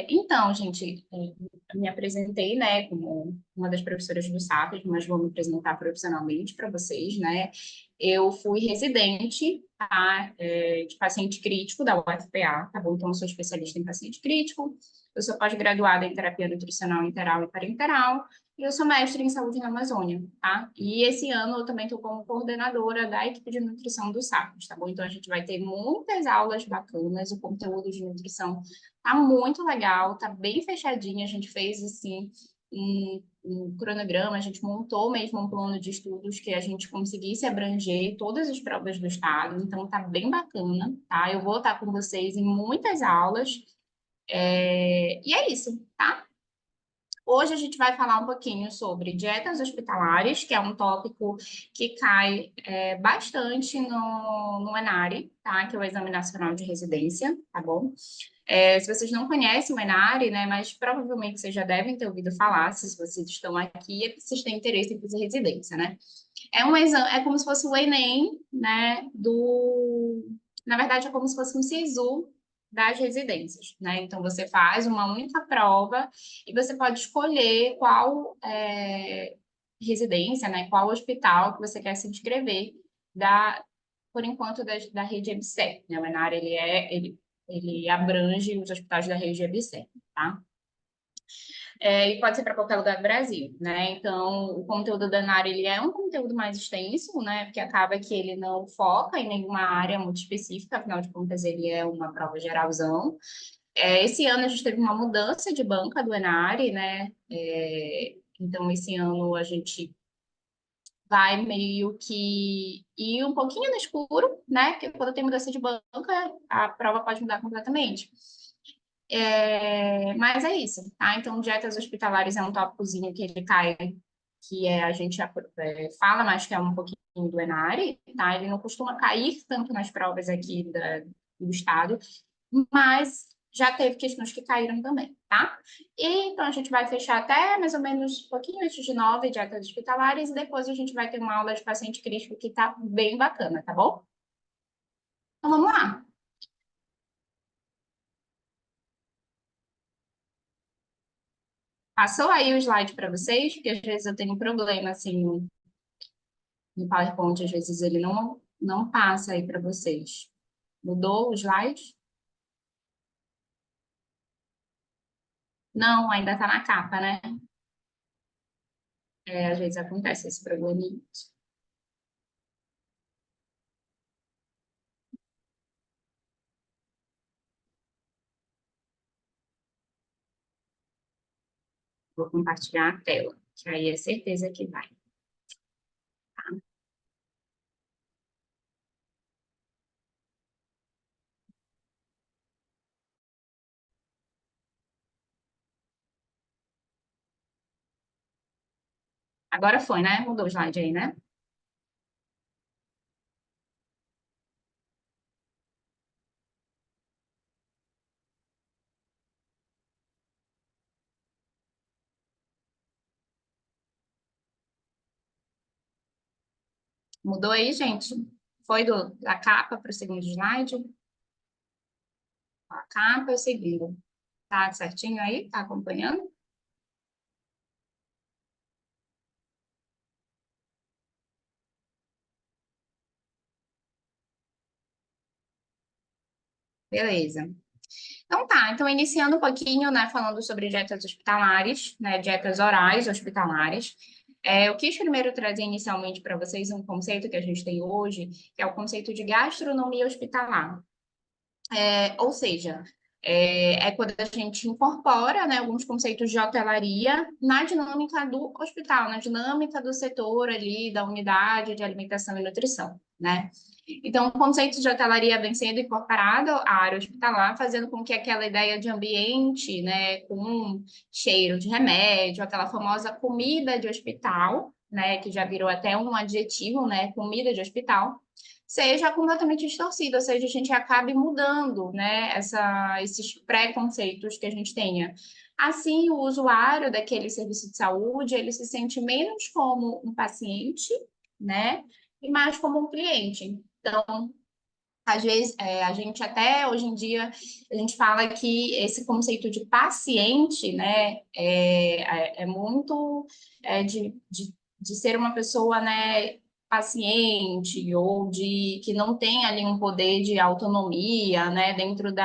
Então, gente, eu me apresentei, né, como uma das professoras do SAPS, mas vou me apresentar profissionalmente para vocês, né? Eu fui residente, tá, de paciente crítico da UFPA, tá bom? Então, eu sou especialista em paciente crítico, eu sou pós-graduada em terapia nutricional interal e parenteral, e eu sou mestre em saúde na Amazônia, tá? E esse ano eu também estou como coordenadora da equipe de nutrição do SAPS, tá bom? Então, a gente vai ter muitas aulas bacanas, o conteúdo de nutrição tá muito legal, tá bem fechadinho. A gente fez assim um cronograma, a gente montou mesmo um plano de estudos que a gente conseguisse abranger todas as provas do estado, então tá bem bacana, tá? Eu vou estar com vocês em muitas aulas, e é isso, tá? Hoje a gente vai falar um pouquinho sobre dietas hospitalares, que é um tópico que cai bastante no ENARE, tá? Que é o Exame Nacional de Residência, tá bom? Se vocês não conhecem o ENARE, né, mas provavelmente vocês já devem ter ouvido falar, se vocês estão aqui, é porque vocês têm interesse em fazer residência, né? É um exame, é como se fosse o Enem, né, Na verdade, é como se fosse um SISU das residências, né? Então, você faz uma única prova e você pode escolher qual residência, né, qual hospital que você quer se inscrever por enquanto, da rede EBSER, né? O ENAR, ele abrange os hospitais da rede EBSER, tá? E pode ser para qualquer lugar do Brasil, né? Então, o conteúdo da ENAR, ele é um conteúdo mais extenso, né? Porque acaba que ele não foca em nenhuma área muito específica, afinal de contas, ele é uma prova geralzão. Esse ano a gente teve uma mudança de banca do ENAR, né? Então, esse ano a gente vai meio que ir um pouquinho no escuro, né? Porque quando tem mudança de banca, a prova pode mudar completamente. Mas é isso, tá? Então, dietas hospitalares é um tópicozinho que ele cai, a gente fala, mas que é um pouquinho do ENARE, tá? Ele não costuma cair tanto nas provas aqui do estado, mas já teve questões que caíram também, tá? E então a gente vai fechar até mais ou menos um pouquinho antes de 9 dietas hospitalares, e depois a gente vai ter uma aula de paciente crítico que tá bem bacana, tá bom? Então vamos lá. Passou aí o slide para vocês, porque às vezes eu tenho um problema assim no PowerPoint, às vezes ele não passa aí para vocês. Mudou o slide? Não, ainda está na capa, né? Às vezes acontece esse probleminha. Vou compartilhar a tela, que aí é certeza que vai. Agora foi, né? Mudou o slide aí, né? Mudou aí, gente? Foi da capa para o segundo slide? A capa e o segundo. Tá certinho aí? Tá acompanhando? Beleza. Então tá, então iniciando um pouquinho, né, falando sobre dietas hospitalares, né, dietas orais hospitalares. Eu quis primeiro trazer inicialmente para vocês um conceito que a gente tem hoje, que é o conceito de gastronomia hospitalar. Ou seja, quando a gente incorpora, né, alguns conceitos de hotelaria na dinâmica do hospital, na dinâmica do setor ali, da unidade de alimentação e nutrição, né? Então, o conceito de hotelaria vem sendo incorporado à área hospitalar, fazendo com que aquela ideia de ambiente, né, com cheiro de remédio, aquela famosa comida de hospital, né, que já virou até um adjetivo, né, comida de hospital, seja completamente distorcida, ou seja, a gente acabe mudando, né, esses preconceitos que a gente tenha. Assim, o usuário daquele serviço de saúde, ele se sente menos como um paciente, né, e mais como um cliente. Então, Às vezes, a gente até hoje em dia, a gente fala que esse conceito de paciente, né, é muito de ser uma pessoa, né, paciente ou de que não tem ali um poder de autonomia, né, dentro do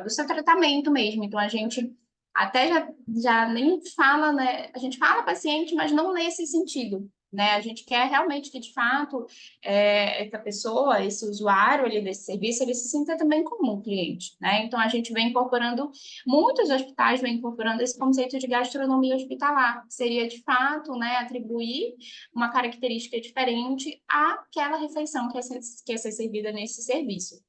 seu tratamento mesmo. Então, a gente até já nem fala, né, a gente fala paciente, mas não nesse sentido, né? A gente quer realmente que, de fato, essa pessoa, esse usuário ali desse serviço, ele se sinta também como um cliente, né? Então, a gente vem incorporando, muitos hospitais vêm incorporando esse conceito de gastronomia hospitalar, que seria, de fato, né, atribuir uma característica diferente àquela refeição que é ser servida nesse serviço.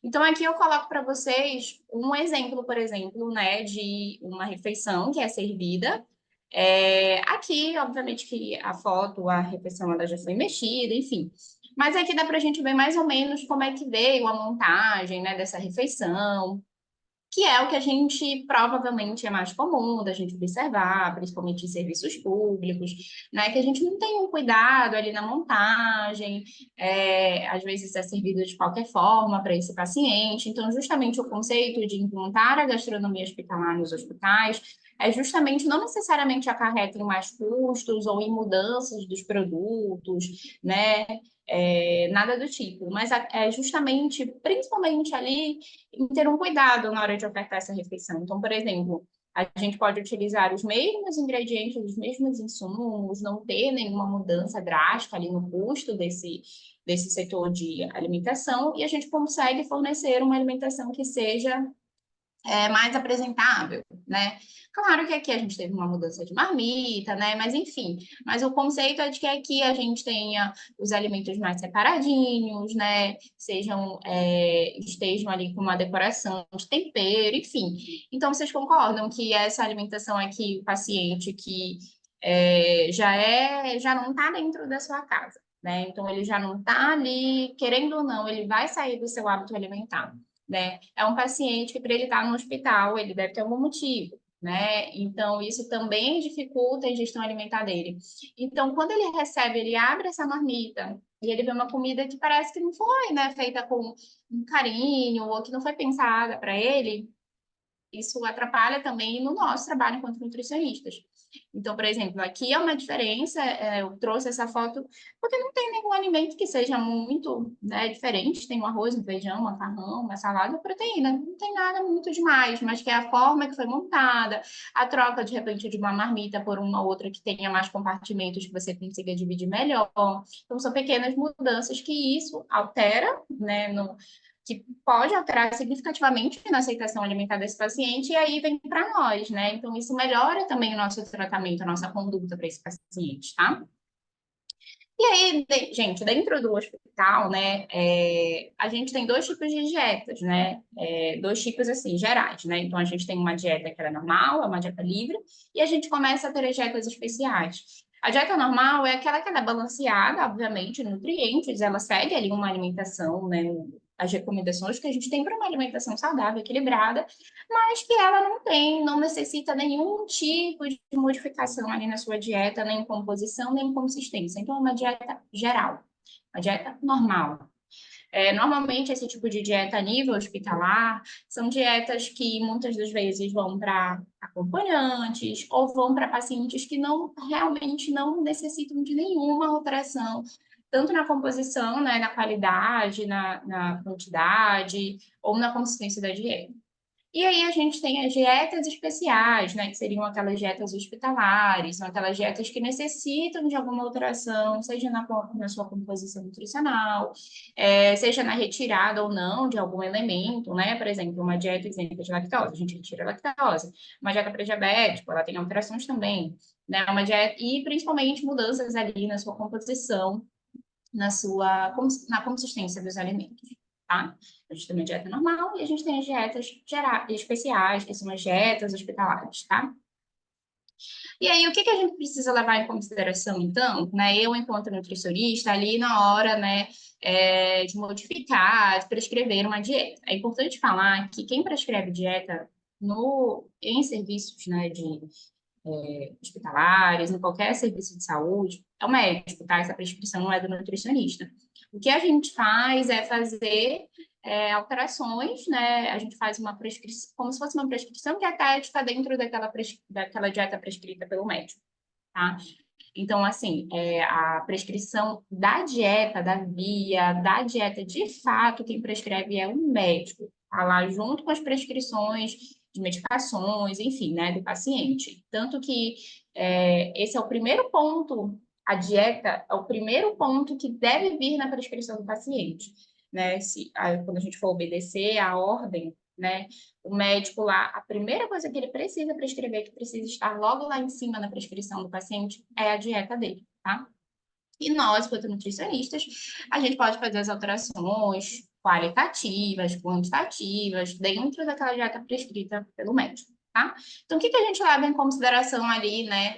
Então, aqui eu coloco para vocês um exemplo, por exemplo, né, de uma refeição que é servida. Aqui, obviamente, que a foto, a refeição, ela já foi mexida, enfim. Mas aqui dá para a gente ver mais ou menos como é que veio a montagem, né, dessa refeição, que é o que a gente provavelmente é mais comum da gente observar, principalmente em serviços públicos, né? Que a gente não tem um cuidado ali na montagem, às vezes é servido de qualquer forma para esse paciente. Então, justamente o conceito de implantar a gastronomia hospitalar nos hospitais é justamente não necessariamente acarreta em mais custos ou em mudanças dos produtos, né? Nada do tipo, mas é justamente, principalmente ali, em ter um cuidado na hora de ofertar essa refeição. Então, por exemplo, a gente pode utilizar os mesmos ingredientes, os mesmos insumos, não ter nenhuma mudança drástica ali no custo desse setor de alimentação, e a gente consegue fornecer uma alimentação que seja mais apresentável, né? Claro que aqui a gente teve uma mudança de marmita, né? Mas enfim, mas o conceito é de que aqui a gente tenha os alimentos mais separadinhos, né? Estejam ali com uma decoração de tempero, enfim. Então, vocês concordam que essa alimentação aqui, o paciente que já não está dentro da sua casa, né? Então, ele já não está ali, querendo ou não, ele vai sair do seu hábito alimentar, né? É um paciente que, para ele estar no hospital, ele deve ter algum motivo, né? Então, isso também dificulta a ingestão alimentar dele. Então, quando ele recebe, ele abre essa marmita e ele vê uma comida que parece que não foi, né, feita com um carinho ou que não foi pensada para ele, isso atrapalha também no nosso trabalho enquanto nutricionistas. Então, por exemplo, aqui é uma diferença, eu trouxe essa foto porque não tem nenhum alimento que seja muito, né, diferente. Tem um arroz, um feijão, um macarrão, uma salada, proteína. Não tem nada muito demais, mas que é a forma que foi montada, a troca, de repente, de uma marmita por uma outra que tenha mais compartimentos que você consiga dividir melhor. Então, são pequenas mudanças que isso altera, né, que pode alterar significativamente na aceitação alimentar desse paciente, e aí vem para nós, né? Então, isso melhora também o nosso tratamento, a nossa conduta para esse paciente, tá? E aí, gente, dentro do hospital, né, a gente tem dois tipos de dietas, né? Dois tipos, assim, gerais, né? Então, a gente tem uma dieta que é normal, é uma dieta livre, e a gente começa a ter as dietas especiais. A dieta normal é aquela que ela é balanceada, obviamente, nutrientes, ela segue ali uma alimentação, né? As recomendações que a gente tem para uma alimentação saudável, equilibrada, mas que ela não necessita nenhum tipo de modificação ali na sua dieta, nem composição, nem consistência. Então, é uma dieta geral, uma dieta normal. Normalmente, esse tipo de dieta a nível hospitalar são dietas que muitas das vezes vão para acompanhantes ou vão para pacientes que realmente não necessitam de nenhuma alteração, tanto na composição, né, na qualidade, na quantidade ou na consistência da dieta. E aí a gente tem as dietas especiais, né, que seriam aquelas dietas hospitalares, são aquelas dietas que necessitam de alguma alteração, seja na sua composição nutricional, seja na retirada ou não de algum elemento, né? Por exemplo, uma dieta isenta de lactose, a gente retira a lactose. Uma dieta para diabético, ela tem alterações também, né? Uma dieta, e principalmente mudanças ali na sua composição, na consistência dos alimentos, tá? A gente tem uma dieta normal e a gente tem as dietas especiais, que são as dietas hospitalares, tá? E aí, o que a gente precisa levar em consideração, então, né? Eu, enquanto nutricionista, ali na hora, né, de modificar, de prescrever uma dieta. É importante falar que quem prescreve dieta em serviços, né, hospitalares, em qualquer serviço de saúde, é o médico, tá? Essa prescrição não é do nutricionista. O que a gente faz é fazer alterações, né? A gente faz uma prescrição, como se fosse uma prescrição dietética dentro daquela dieta prescrita pelo médico, tá? Então, assim, a prescrição da dieta, da dieta, de fato, quem prescreve é o médico, tá lá junto com as prescrições de medicações, enfim, né, do paciente. Tanto que esse é o primeiro ponto, a dieta é o primeiro ponto que deve vir na prescrição do paciente, né? Quando a gente for obedecer a ordem, né? O médico lá, a primeira coisa que ele precisa prescrever, que precisa estar logo lá em cima na prescrição do paciente, é a dieta dele, tá? E nós, quanto nutricionistas, a gente pode fazer as alterações qualitativas, quantitativas, dentro daquela dieta prescrita pelo médico, tá? Então, o que que a gente leva em consideração ali, né,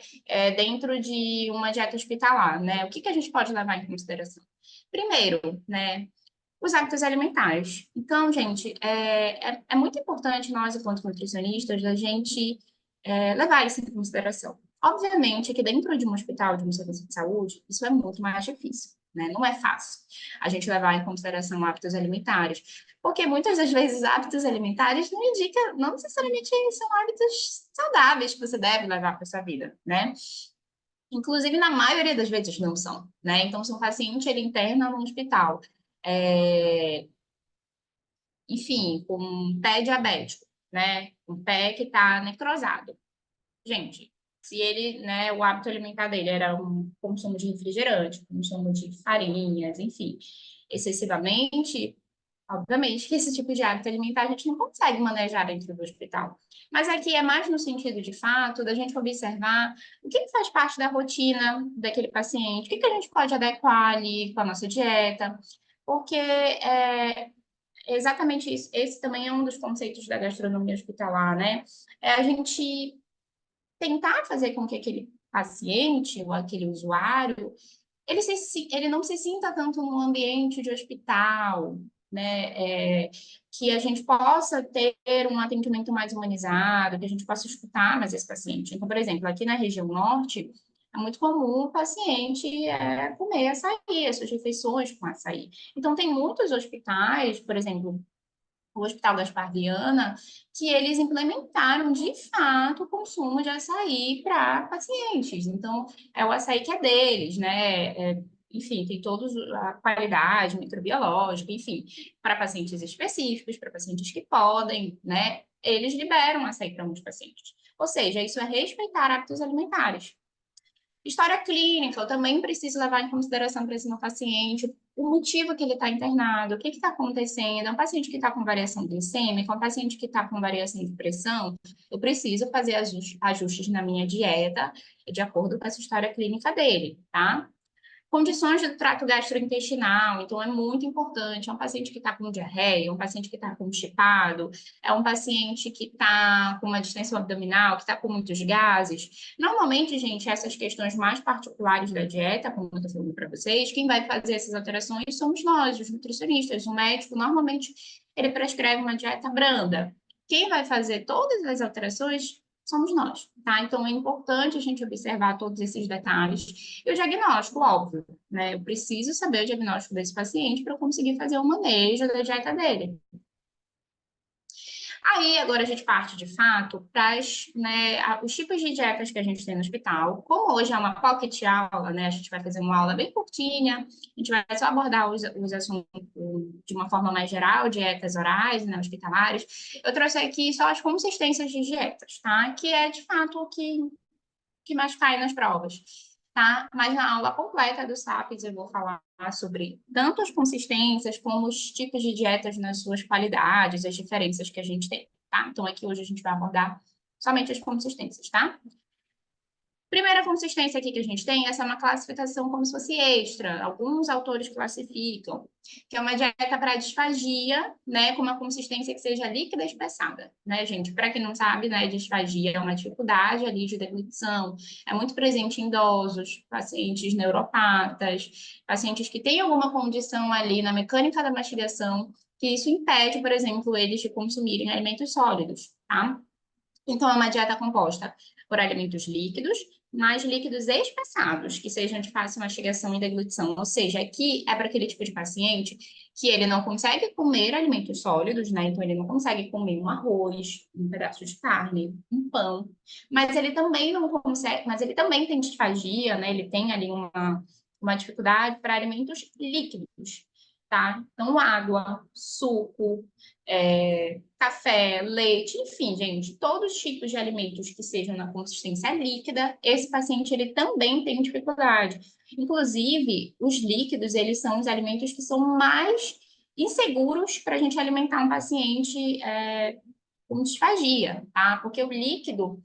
dentro de uma dieta hospitalar, né? O que que a gente pode levar em consideração? Primeiro, né, os hábitos alimentares. Então, gente, é muito importante nós, enquanto nutricionistas, a gente levar isso em consideração. Obviamente que dentro de um hospital, de um serviço de saúde, isso é muito mais difícil, né? Não é fácil a gente levar em consideração hábitos alimentares, porque muitas das vezes hábitos alimentares não indica, não necessariamente são hábitos saudáveis que você deve levar para sua vida, né? Inclusive, na maioria das vezes não são, né? Então, se um paciente ele interna no hospital, é, enfim, com um pé diabético, né? Um pé que está necrosado. Gente, se ele, né, o hábito alimentar dele era um consumo de refrigerante, consumo de farinhas, enfim, excessivamente, obviamente que esse tipo de hábito alimentar a gente não consegue manejar dentro do hospital. Mas aqui é mais no sentido de fato da gente observar o que faz parte da rotina daquele paciente, o que a gente pode adequar ali com a nossa dieta, porque exatamente isso. Esse também é um dos conceitos da gastronomia hospitalar, né? É a gente tentar fazer com que aquele paciente ou aquele usuário ele não se sinta tanto no ambiente de hospital, né? Que a gente possa ter um atendimento mais humanizado, que a gente possa escutar mais esse paciente. Então, por exemplo, aqui na região norte, é muito comum o paciente comer açaí, as suas refeições com açaí. Então, tem muitos hospitais, por exemplo, o Hospital Gaspar Viana, que eles implementaram de fato o consumo de açaí para pacientes. Então, é o açaí que é deles, né? Enfim, tem toda a qualidade microbiológica, enfim, para pacientes específicos, para pacientes que podem, né? Eles liberam açaí para muitos pacientes. Ou seja, isso é respeitar hábitos alimentares. História clínica, eu também preciso levar em consideração para esse meu paciente o motivo que ele está internado, o que está acontecendo. É um paciente que está com variação glicêmica, é um paciente que está com variação de pressão. Eu preciso fazer ajustes na minha dieta de acordo com essa história clínica dele, tá? Condições do trato gastrointestinal, então é muito importante. É um paciente que está com diarreia, é um paciente que está constipado, é um paciente que está com uma distensão abdominal, que está com muitos gases. Normalmente, gente, essas questões mais particulares da dieta, como eu estou falando para vocês, quem vai fazer essas alterações somos nós, os nutricionistas. O médico, normalmente, ele prescreve uma dieta branda. Quem vai fazer todas as alterações somos nós, tá? Então é importante a gente observar todos esses detalhes. E o diagnóstico, óbvio, né? Eu preciso saber o diagnóstico desse paciente para eu conseguir fazer o manejo da dieta dele. Aí, agora a gente parte, de fato, para os tipos de dietas que a gente tem no hospital. Como hoje é uma pocket aula, né? A gente vai fazer uma aula bem curtinha, a gente vai só abordar os assuntos de uma forma mais geral, dietas orais, né, hospitalares. Eu trouxe aqui só as consistências de dietas, tá? Que é, de fato, o que mais cai nas provas, tá? Mas na aula completa do SAPS eu vou falar sobre tanto as consistências como os tipos de dietas nas suas qualidades, as diferenças que a gente tem, tá? Então aqui hoje a gente vai abordar somente as consistências, tá? Primeira consistência aqui que a gente tem, essa é uma classificação como se fosse extra. Alguns autores classificam, que é uma dieta para disfagia, né, com uma consistência que seja líquida e espessada, né, gente? Para quem não sabe, né, disfagia é uma dificuldade ali de deglutição, é muito presente em idosos, pacientes neuropatas, pacientes que têm alguma condição ali na mecânica da mastigação, que isso impede, por exemplo, eles de consumirem alimentos sólidos, tá? Então, é uma dieta composta por alimentos líquidos, mais líquidos espaçados, que sejam de fácil mastigação e deglutição. Ou seja, aqui é para aquele tipo de paciente que ele não consegue comer alimentos sólidos, né? Então, ele não consegue comer um arroz, um pedaço de carne, um pão, mas ele também não consegue, mas ele também tem disfagia, né? Ele tem ali uma dificuldade para alimentos líquidos, tá? Então, água, suco, café, leite, enfim, gente, todos os tipos de alimentos que sejam na consistência líquida, esse paciente ele também tem dificuldade. Inclusive, os líquidos, eles são os alimentos que são mais inseguros para a gente alimentar um paciente com disfagia, tá? Porque o líquido,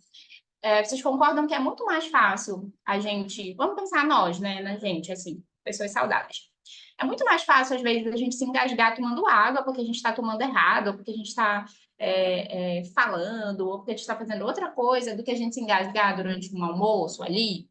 vocês concordam que é muito mais fácil a gente, vamos pensar nós, né, na gente, assim, pessoas saudáveis. É muito mais fácil, às vezes, a gente se engasgar tomando água porque a gente está tomando errado, ou porque a gente está falando, ou porque a gente está fazendo outra coisa, do que a gente se engasgar durante um almoço ali.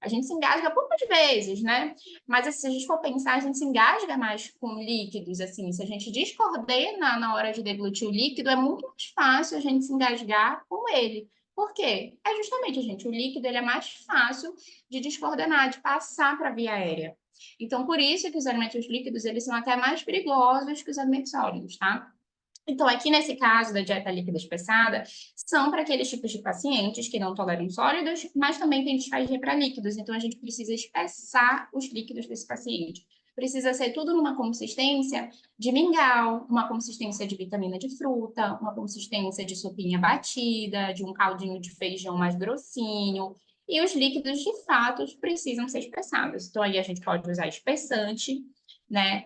A gente se engasga poucas vezes, né? Mas assim, se a gente for pensar, a gente se engasga mais com líquidos, assim. Se a gente descoordena na hora de deglutir o líquido, é muito mais fácil a gente se engasgar com ele. Por quê? É justamente, gente, o líquido ele é mais fácil de descoordenar, de passar para a via aérea. Então, por isso que os alimentos líquidos, eles são até mais perigosos que os alimentos sólidos, tá? Então, aqui nesse caso da dieta líquida espessada, são para aqueles tipos de pacientes que não toleram sólidos, mas também tem disfagia para líquidos. Então, a gente precisa espessar os líquidos desse paciente. Precisa ser tudo numa consistência de mingau, uma consistência de vitamina de fruta, uma consistência de sopinha batida, de um caldinho de feijão mais grossinho. E os líquidos, de fato, precisam ser espessados. Então, aí a gente pode usar espessante, né?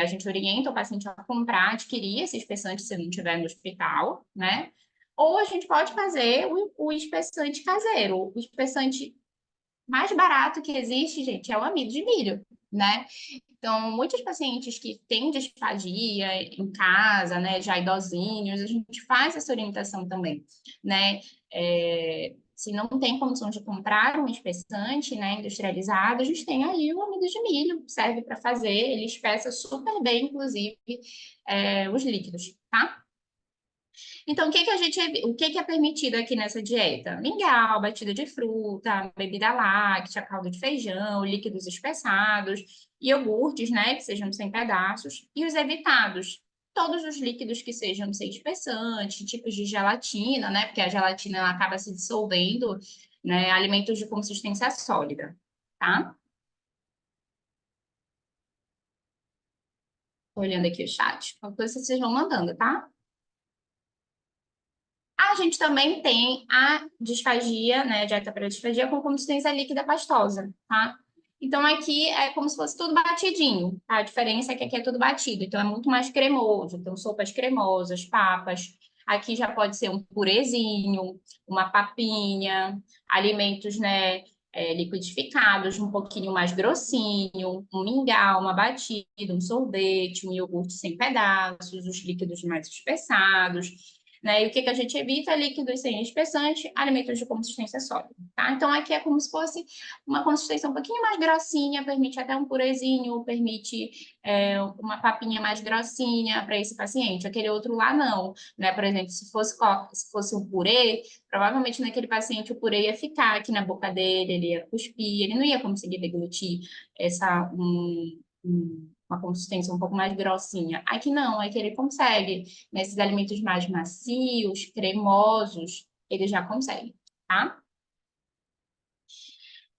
A gente orienta o paciente a comprar, adquirir esse espessante se não tiver no hospital, né? Ou a gente pode fazer o espessante caseiro. O espessante mais barato que existe, gente, é o amido de milho, né? Então, muitos pacientes que têm disfagia em casa, né, já idosinhos, a gente faz essa orientação também, né? Se não tem condições de comprar um espessante, né, industrializado, a gente tem aí o amido de milho, serve para fazer, ele espessa super bem, inclusive, os líquidos, tá? Então, o que que é permitido aqui nessa dieta? Mingau, batida de fruta, bebida láctea, caldo de feijão, líquidos espessados, iogurtes, né, que sejam sem pedaços, e os evitados. Todos os líquidos que sejam sem espessante, tipos de gelatina, né, porque a gelatina ela acaba se dissolvendo, né, alimentos de consistência sólida, tá? Tô olhando aqui o chat. Qualquer coisa vocês vão mandando, tá? A gente também tem a disfagia, né, dieta para disfagia com consistência líquida pastosa, tá? Então aqui é como se fosse tudo batidinho, tá? A diferença é que aqui é tudo batido, então é muito mais cremoso, então sopas cremosas, papas. Aqui já pode ser um purezinho, uma papinha, alimentos, né, liquidificados, um pouquinho mais grossinho, um mingau, uma batida, um sorvete, um iogurte sem pedaços, os líquidos mais espessados, né? E o que que a gente evita? Líquidos sem espessante, alimentos de consistência sólida, tá? Então, aqui é como se fosse uma consistência um pouquinho mais grossinha, permite até um purezinho, permite uma papinha mais grossinha para esse paciente. Aquele outro lá, não, né? Por exemplo, se fosse um purê, provavelmente naquele paciente o purê ia ficar aqui na boca dele, ele ia cuspir, ele não ia conseguir deglutir uma consistência um pouco mais grossinha. Aqui não, aqui ele consegue. Nesses alimentos mais macios, cremosos, ele já consegue, tá?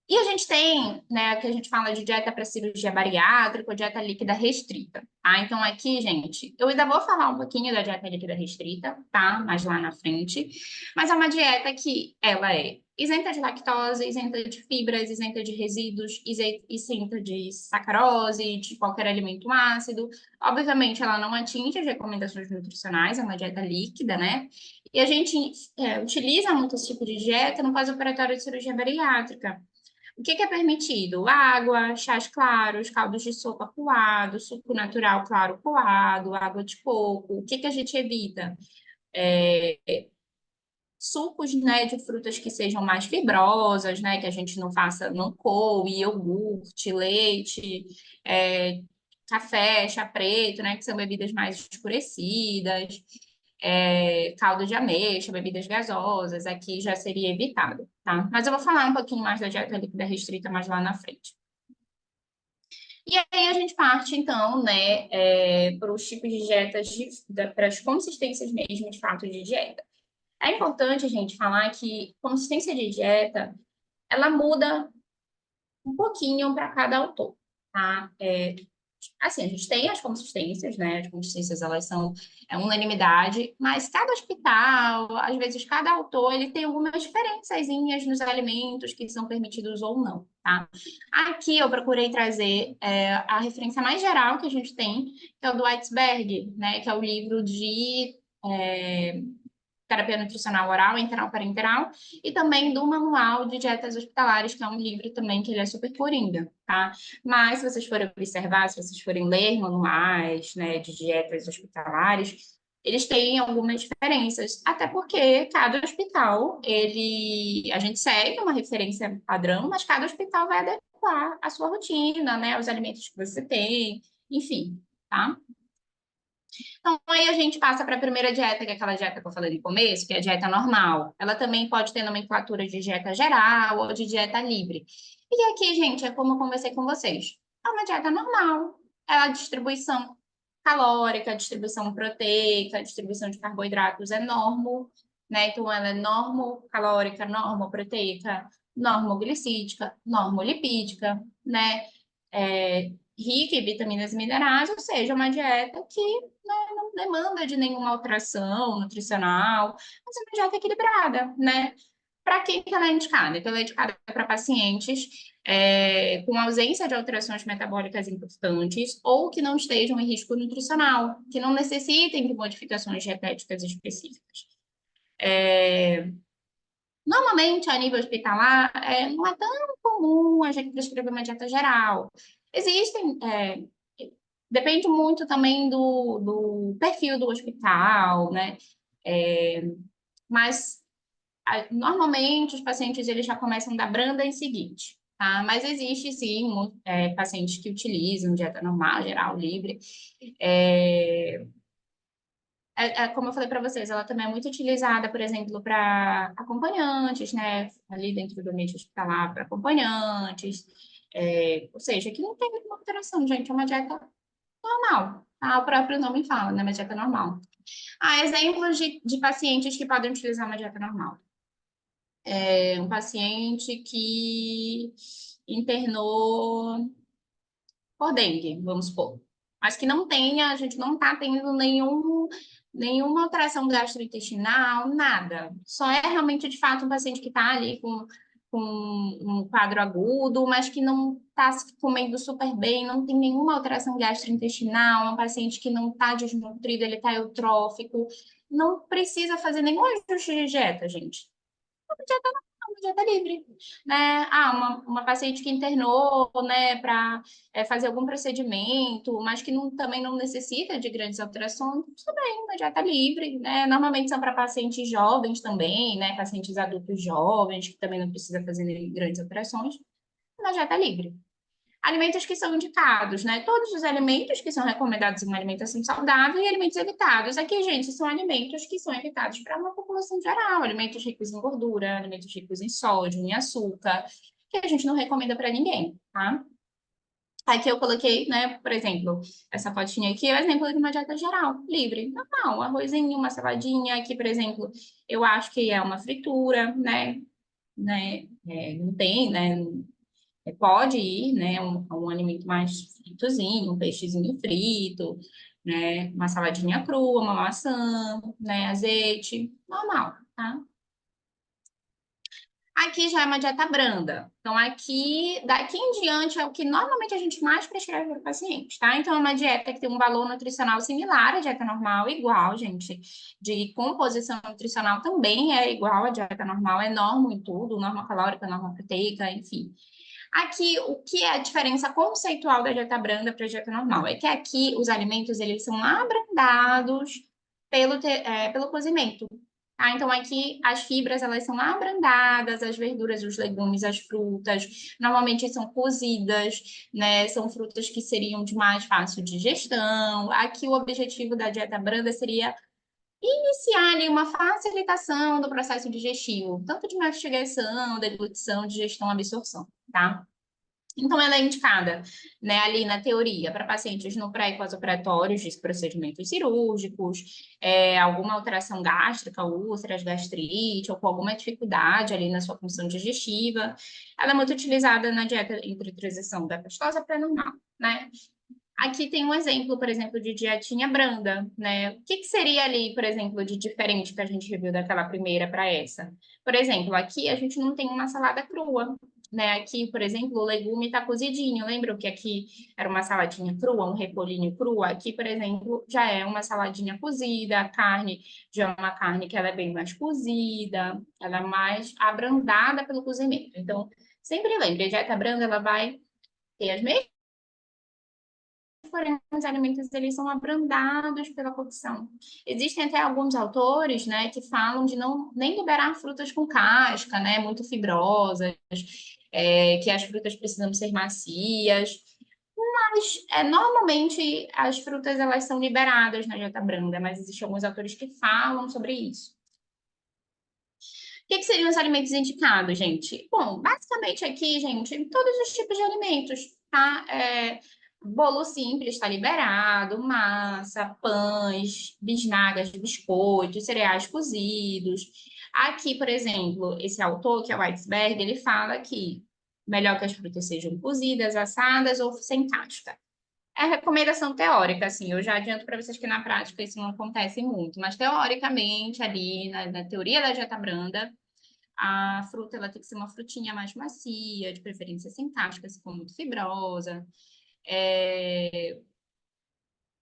E a gente tem, né, que a gente fala de dieta para cirurgia bariátrica ou dieta líquida restrita, tá? Então, aqui, gente, eu ainda vou falar um pouquinho da dieta líquida restrita, tá? Mais lá na frente. Mas é uma dieta que ela é isenta de lactose, isenta de fibras, isenta de resíduos, isenta de sacarose, de qualquer alimento ácido. Obviamente, ela não atinge as recomendações nutricionais, é uma dieta líquida, né? E a gente utiliza muito esse tipo de dieta no pós-operatório de cirurgia bariátrica. O que que é permitido? Água, chás claros, caldos de sopa coado, suco natural claro coado, água de coco. O que que a gente evita? Sucos, né, de frutas que sejam mais fibrosas, né, que a gente não faça, não coe, iogurte, leite, café, chá preto, né, que são bebidas mais escurecidas. caldo de ameixa, bebidas gasosas, aqui já seria evitado, tá? Mas eu vou falar um pouquinho mais da dieta líquida restrita mais lá na frente. E aí a gente parte, então, né, para os tipos de dietas, para as consistências mesmo, de fato, de dieta. É importante a gente falar que consistência de dieta, ela muda um pouquinho para cada autor, tá? Assim, a gente tem as consistências, né? As consistências, elas são unanimidade, mas cada hospital, às vezes cada autor, ele tem algumas diferençazinhas nos alimentos que são permitidos ou não, tá? Aqui eu procurei trazer a referência mais geral que a gente tem, que é o do Weitzberg, né? Que é o livro de terapia nutricional oral, enteral, parenteral, e também do Manual de Dietas Hospitalares, que é um livro também que ele é super coringa, tá? Mas se vocês forem observar, se vocês forem ler manuais, né, de dietas hospitalares, eles têm algumas diferenças, até porque cada hospital, a gente segue uma referência padrão, mas cada hospital vai adequar a sua rotina, né, os alimentos que você tem, enfim, tá? Então, aí a gente passa para a primeira dieta, que é aquela dieta que eu falei no começo, que é a dieta normal. Ela também pode ter nomenclatura de dieta geral ou de dieta livre. E aqui, gente, é como eu conversei com vocês. É uma dieta normal. É a distribuição calórica, a distribuição proteica, a distribuição de carboidratos é normo, né? Então, ela é normocalórica, normproteica, normoglicídica, normolipídica, né? Rica em vitaminas e minerais, ou seja, uma dieta que, né, não demanda de nenhuma alteração nutricional, mas é uma dieta equilibrada, né? Para quem que ela é indicada? Então, ela é indicada para pacientes com ausência de alterações metabólicas importantes ou que não estejam em risco nutricional, que não necessitem de modificações dietéticas específicas. Normalmente, a nível hospitalar, não é tão comum a gente prescrever uma dieta geral. Existem, depende muito também do perfil do hospital, né? É, mas normalmente os pacientes eles já começam da branda em seguinte, tá? Mas existe sim pacientes que utilizam dieta normal, geral, livre. É, como eu falei para vocês, ela também é muito utilizada, por exemplo, para acompanhantes, né? Ali dentro do ambiente hospitalar, para acompanhantes. Ou seja, que não tem nenhuma alteração, gente, é uma dieta normal. Tá? O próprio nome fala, né? Uma dieta normal. Exemplos de pacientes que podem utilizar uma dieta normal. Um paciente que internou por dengue, vamos supor. Mas que não tenha, a gente não está tendo nenhuma alteração gastrointestinal, nada. Só é realmente, de fato, um paciente que está ali com um quadro agudo, mas que não está se comendo super bem, não tem nenhuma alteração gastrointestinal, um paciente que não está desnutrido, ele está eutrófico. Não precisa fazer nenhum ajuste de dieta, gente. Uma dieta livre, né? Uma paciente que internou, né, para fazer algum procedimento, mas que também não necessita de grandes alterações, também uma dieta livre, né? Normalmente são para pacientes jovens também, né? Pacientes adultos jovens, que também não precisa fazer grandes alterações, uma dieta livre. Alimentos que são indicados, né? Todos os alimentos que são recomendados em uma alimentação saudável e alimentos evitados. Aqui, gente, são alimentos que são evitados para uma população geral, alimentos ricos em gordura, alimentos ricos em sódio, em açúcar, que a gente não recomenda para ninguém, tá? Aqui eu coloquei, né, por exemplo, essa fotinha aqui é o exemplo de uma dieta geral, livre, normal, um arrozinho, uma saladinha. Aqui, por exemplo, eu acho que é uma fritura, né, não tem, né, pode ir, né, um alimento mais fritozinho, um peixezinho frito, né, uma saladinha crua, uma maçã, né, azeite, normal, tá? Aqui já é uma dieta branda. Então, daqui em diante, é o que normalmente a gente mais prescreve para o paciente, tá? Então, é uma dieta que tem um valor nutricional similar à dieta normal, igual, gente. De composição nutricional também é igual à dieta normal, é norma em tudo, norma calórica, norma proteica, enfim. Aqui, o que é a diferença conceitual da dieta branda para a dieta normal? É que aqui os alimentos, eles são abrandados pelo cozimento. Tá? Então, aqui as fibras, elas são abrandadas, as verduras, os legumes, as frutas, normalmente são cozidas, né? São frutas que seriam de mais fácil digestão. Aqui o objetivo da dieta branda seria iniciar ali uma facilitação do processo digestivo, tanto de mastigação, deglutição, digestão, absorção, tá? Então, ela é indicada, né, ali na teoria, para pacientes no pré e pós-operatórios de procedimentos cirúrgicos, alguma alteração gástrica, úlceras, gastrite, ou com alguma dificuldade ali na sua função digestiva. Ela é muito utilizada na dieta entre transição da pastosa para normal, né? Aqui tem um exemplo, por exemplo, de dietinha branda, né? O que que seria ali, por exemplo, de diferente que a gente viu daquela primeira para essa? Por exemplo, aqui a gente não tem uma salada crua, né? Aqui, por exemplo, o legume está cozidinho. Lembra que aqui era uma saladinha crua, um repolhinho cru? Aqui, por exemplo, já é uma saladinha cozida, a carne já é uma carne que ela é bem mais cozida, ela é mais abrandada pelo cozimento. Então, sempre lembre, a dieta branda ela vai ter as mesmas, porém os alimentos eles são abrandados pela cocção. Existem até alguns autores, né, que falam de não nem liberar frutas com casca, né, muito fibrosas, que as frutas precisam ser macias. Mas normalmente as frutas elas são liberadas na dieta branda, mas existem alguns autores que falam sobre isso. O que seriam os alimentos indicados, gente? Bom, basicamente aqui, gente, todos os tipos de alimentos, tá? Bolo simples está liberado, massa, pães, bisnagas, biscoitos, cereais cozidos. Aqui, por exemplo, esse autor, que é o Weisberg, ele fala que melhor que as frutas sejam cozidas, assadas ou sem casca. É recomendação teórica, assim, eu já adianto para vocês que na prática isso não acontece muito, mas teoricamente, ali na teoria da dieta branda, a fruta ela tem que ser uma frutinha mais macia, de preferência sem casca, se for muito fibrosa.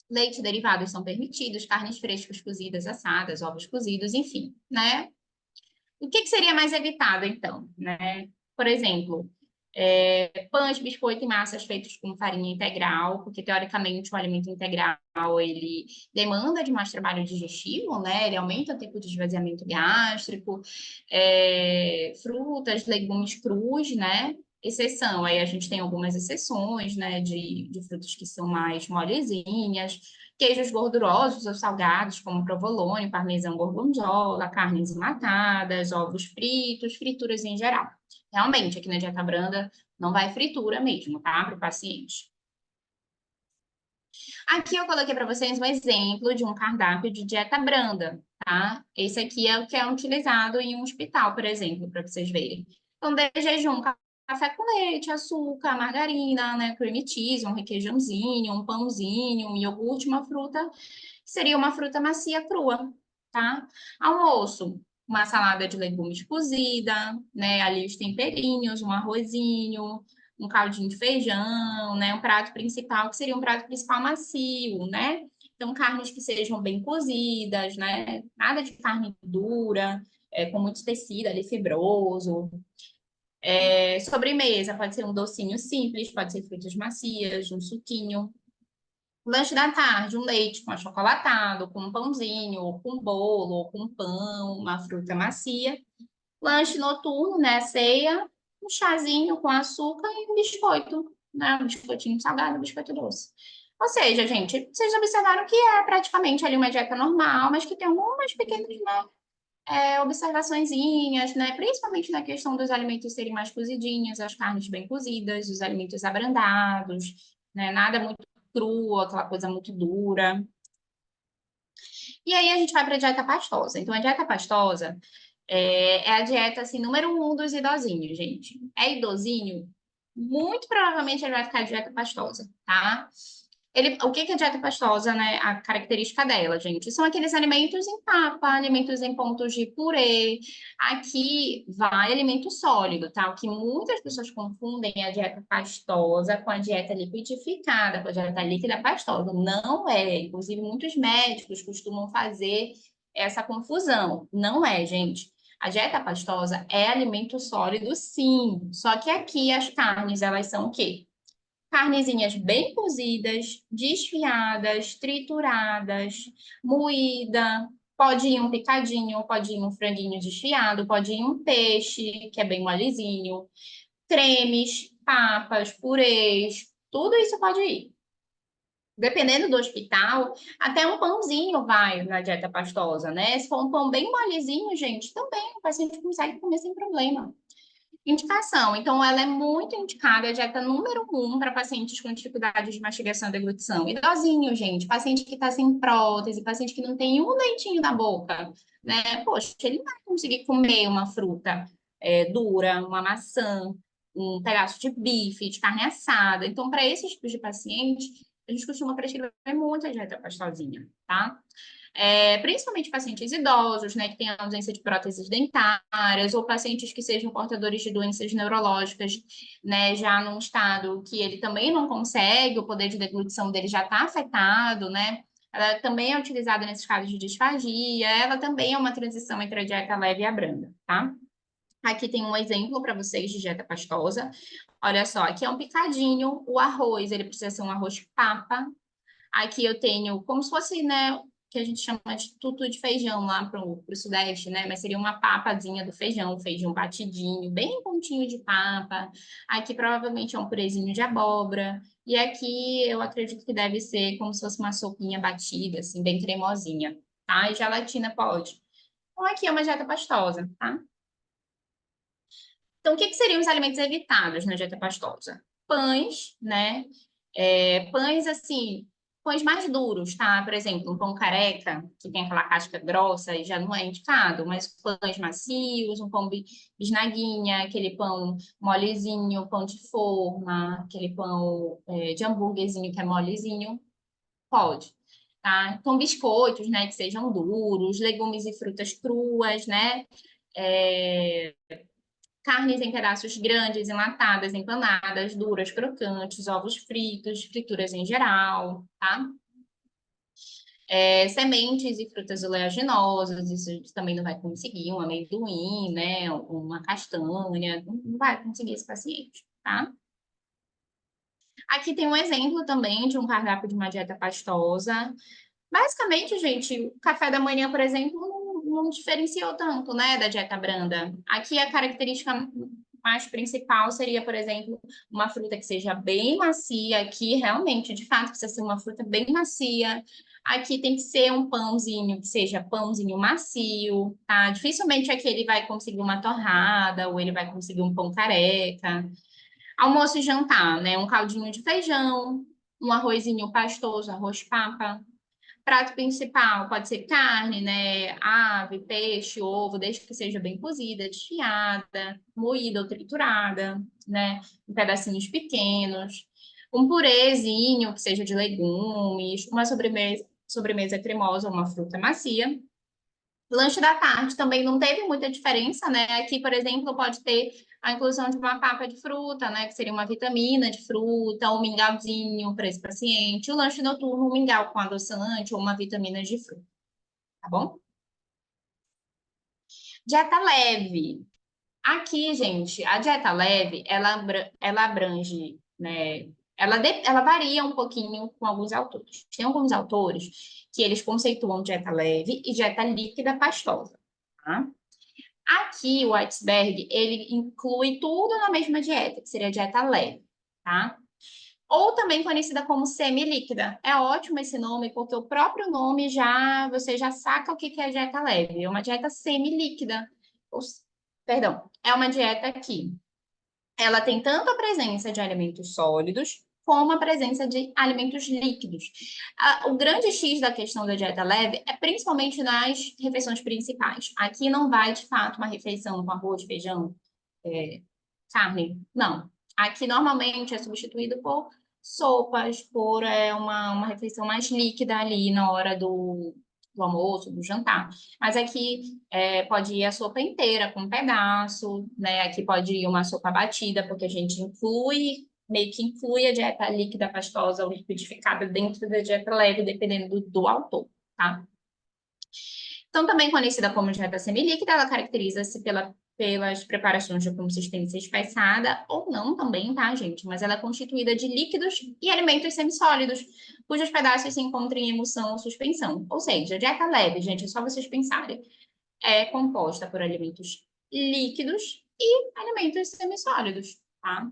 Leite e derivados são permitidos, carnes frescas cozidas, assadas, ovos cozidos, enfim, né? O que seria mais evitado, então, né? Por exemplo, pães, biscoito e massas feitos com farinha integral, porque teoricamente o alimento integral ele demanda de mais trabalho digestivo, né? Ele aumenta o tempo de esvaziamento gástrico, frutas, legumes crus, né? Exceção, aí a gente tem algumas exceções, né, de frutas que são mais molezinhas, queijos gordurosos ou salgados, como provolone, parmesão, gorgonzola, carnes enlatadas, ovos fritos, frituras em geral. Realmente, aqui na dieta branda, não vai fritura mesmo, tá? Para o paciente. Aqui eu coloquei para vocês um exemplo de um cardápio de dieta branda, tá? Esse aqui é o que é utilizado em um hospital, por exemplo, para vocês verem. Então, de jejum, café com leite, açúcar, margarina, né, cream cheese, um requeijãozinho, um pãozinho, um iogurte, uma fruta, seria uma fruta macia crua, tá? Almoço, uma salada de legumes cozida, né, ali os temperinhos, um arrozinho, um caldinho de feijão, né? Um prato principal, que seria um prato principal macio, né? Então, carnes que sejam bem cozidas, né? Nada de carne dura, com muito tecido ali fibroso. Sobremesa, pode ser um docinho simples, pode ser frutas macias, um suquinho. Lanche da tarde, um leite com achocolatado, com um pãozinho, ou com bolo, ou com pão, uma fruta macia. Lanche noturno, né? Ceia, um chazinho com açúcar e um biscoito, né? Um biscoitinho salgado, um biscoito doce. Ou seja, gente, vocês observaram que é praticamente ali uma dieta normal, mas que tem algumas pequenas, né, observaçõezinhas, né? Principalmente na questão dos alimentos serem mais cozidinhos, as carnes bem cozidas, os alimentos abrandados, né? Nada muito cru, aquela coisa muito dura. E aí a gente vai para a dieta pastosa. Então, a dieta pastosa é a dieta, assim, número um dos idosinhos, gente. É idosinho? Muito provavelmente ele vai ficar dieta pastosa, tá? O que é a dieta pastosa, né? A característica dela, gente, são aqueles alimentos em papa, alimentos em pontos de purê. Aqui vai alimento sólido, tá? O que muitas pessoas confundem é a dieta pastosa com a dieta liquidificada, com a dieta líquida pastosa. Não é. Inclusive, muitos médicos costumam fazer essa confusão. Não é, gente. A dieta pastosa é alimento sólido, sim. Só que aqui as carnes, elas são o quê? Carnezinhas bem cozidas, desfiadas, trituradas, moída, pode ir um picadinho, pode ir um franguinho desfiado, pode ir um peixe, que é bem molezinho, cremes, papas, purês, tudo isso pode ir. Dependendo do hospital, até um pãozinho vai na dieta pastosa, né? Se for um pão bem molezinho, gente, também o paciente consegue comer sem problema. Indicação. Então, ela é muito indicada, a dieta número 1 para pacientes com dificuldade de mastigação e deglutição. Idosinho, gente, paciente que está sem prótese, paciente que não tem um dentinho na boca, né? Poxa, ele não vai conseguir comer uma fruta dura, uma maçã, um pedaço de bife, de carne assada. Então, para esses tipos de pacientes, a gente costuma prescrever muito a dieta pastosinha, tá? Principalmente pacientes idosos, né, que têm ausência de próteses dentárias, ou pacientes que sejam portadores de doenças neurológicas, né, já num estado que ele também não consegue, o poder de deglutição dele já está afetado, né? Ela também é utilizada nesses casos de disfagia, ela também é uma transição entre a dieta leve e a branda, tá? Aqui tem um exemplo para vocês de dieta pastosa. Olha só, aqui é um picadinho, o arroz, ele precisa ser um arroz papa. Aqui eu tenho como se fosse, né, que a gente chama de tutu de feijão lá pro Sudeste, né? Mas seria uma papazinha do feijão, feijão batidinho, bem pontinho de papa. Aqui provavelmente é um purezinho de abóbora. E aqui eu acredito que deve ser como se fosse uma sopinha batida, assim, bem cremosinha, tá? E gelatina pode. Então aqui é uma dieta pastosa, tá? Então, o que seriam os alimentos evitados na dieta pastosa? Pães, né? Pães, assim, pães mais duros, tá? Por exemplo, um pão careca, que tem aquela casca grossa, e já não é indicado, mas pães macios, um pão bisnaguinha, aquele pão molezinho, pão de forma, aquele pão de hambúrguerzinho que é molezinho, pode. Tá? Então, biscoitos, né, que sejam duros, legumes e frutas cruas, né? É, carnes em pedaços grandes, enlatadas, empanadas, duras, crocantes, ovos fritos, frituras em geral, tá? Sementes e frutas oleaginosas, isso também não vai conseguir, um amendoim, né? Uma castanha, não vai conseguir esse paciente, tá? Aqui tem um exemplo também de um cardápio de uma dieta pastosa. Basicamente, gente, o café da manhã, por exemplo, não diferenciou tanto, né, da dieta branda. Aqui a característica mais principal seria, por exemplo, uma fruta que seja bem macia. Aqui, realmente, de fato, precisa ser uma fruta bem macia. Aqui tem que ser um pãozinho que seja pãozinho macio, tá? Dificilmente aqui ele vai conseguir uma torrada ou ele vai conseguir um pão careca. Almoço e jantar, né? Um caldinho de feijão, um arrozinho pastoso, arroz papa. Prato principal pode ser carne, né? Ave, peixe, ovo, desde que seja bem cozida, desfiada, moída ou triturada, né? Em pedacinhos pequenos. Um purezinho que seja de legumes, uma sobremesa cremosa, uma fruta macia. Lanche da tarde também não teve muita diferença, né? Aqui, por exemplo, pode ter a inclusão de uma papa de fruta, né? Que seria uma vitamina de fruta, um mingauzinho para esse paciente. O lanche noturno, um mingau com adoçante ou uma vitamina de fruta, tá bom? Dieta leve. Aqui, gente, a dieta leve, ela abrange, né? Ela varia um pouquinho com alguns autores. Tem alguns autores que eles conceituam dieta leve e dieta líquida pastosa, tá? Aqui, o iceberg, ele inclui tudo na mesma dieta, que seria a dieta leve, tá? Ou também conhecida como semi-líquida. É ótimo esse nome, porque o próprio nome você já saca o que é a dieta leve. É uma dieta semi-líquida. Perdão, é uma dieta que ela tem tanto a presença de alimentos sólidos como a presença de alimentos líquidos. O grande X da questão da dieta leve é principalmente nas refeições principais. Aqui não vai, de fato, uma refeição com arroz, feijão, é, carne, não. Aqui normalmente é substituído por sopas, por uma refeição mais líquida ali na hora do almoço, do jantar. Mas aqui pode ir a sopa inteira com um pedaço, né? Aqui pode ir uma sopa batida, porque a gente meio que inclui a dieta líquida pastosa ou liquidificada dentro da dieta leve, dependendo do autor, tá? Então, também conhecida como dieta semilíquida, ela caracteriza-se pelas preparações de consistência espessada, ou não também, tá, gente? Mas ela é constituída de líquidos e alimentos semissólidos, cujos pedaços se encontram em emulsão ou suspensão. Ou seja, a dieta leve, gente, é só vocês pensarem, é composta por alimentos líquidos e alimentos semissólidos, tá?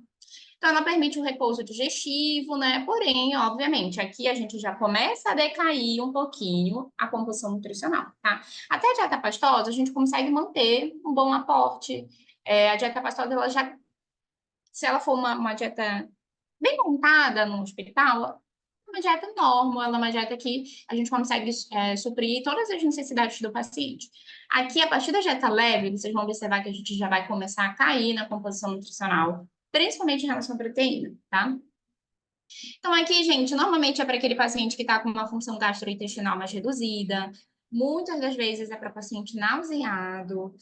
Então, ela permite o repouso digestivo, né? Porém, obviamente, aqui a gente já começa a decair um pouquinho a composição nutricional, tá? Até a dieta pastosa, a gente consegue manter um bom aporte. A dieta pastosa, ela já, se ela for uma dieta bem montada no hospital, é uma dieta normal, ela é uma dieta que a gente consegue suprir todas as necessidades do paciente. Aqui, a partir da dieta leve, vocês vão observar que a gente já vai começar a cair na composição nutricional, principalmente em relação à proteína, tá? Então, aqui, gente, normalmente é para aquele paciente que está com uma função gastrointestinal mais reduzida, muitas das vezes é para paciente nauseado,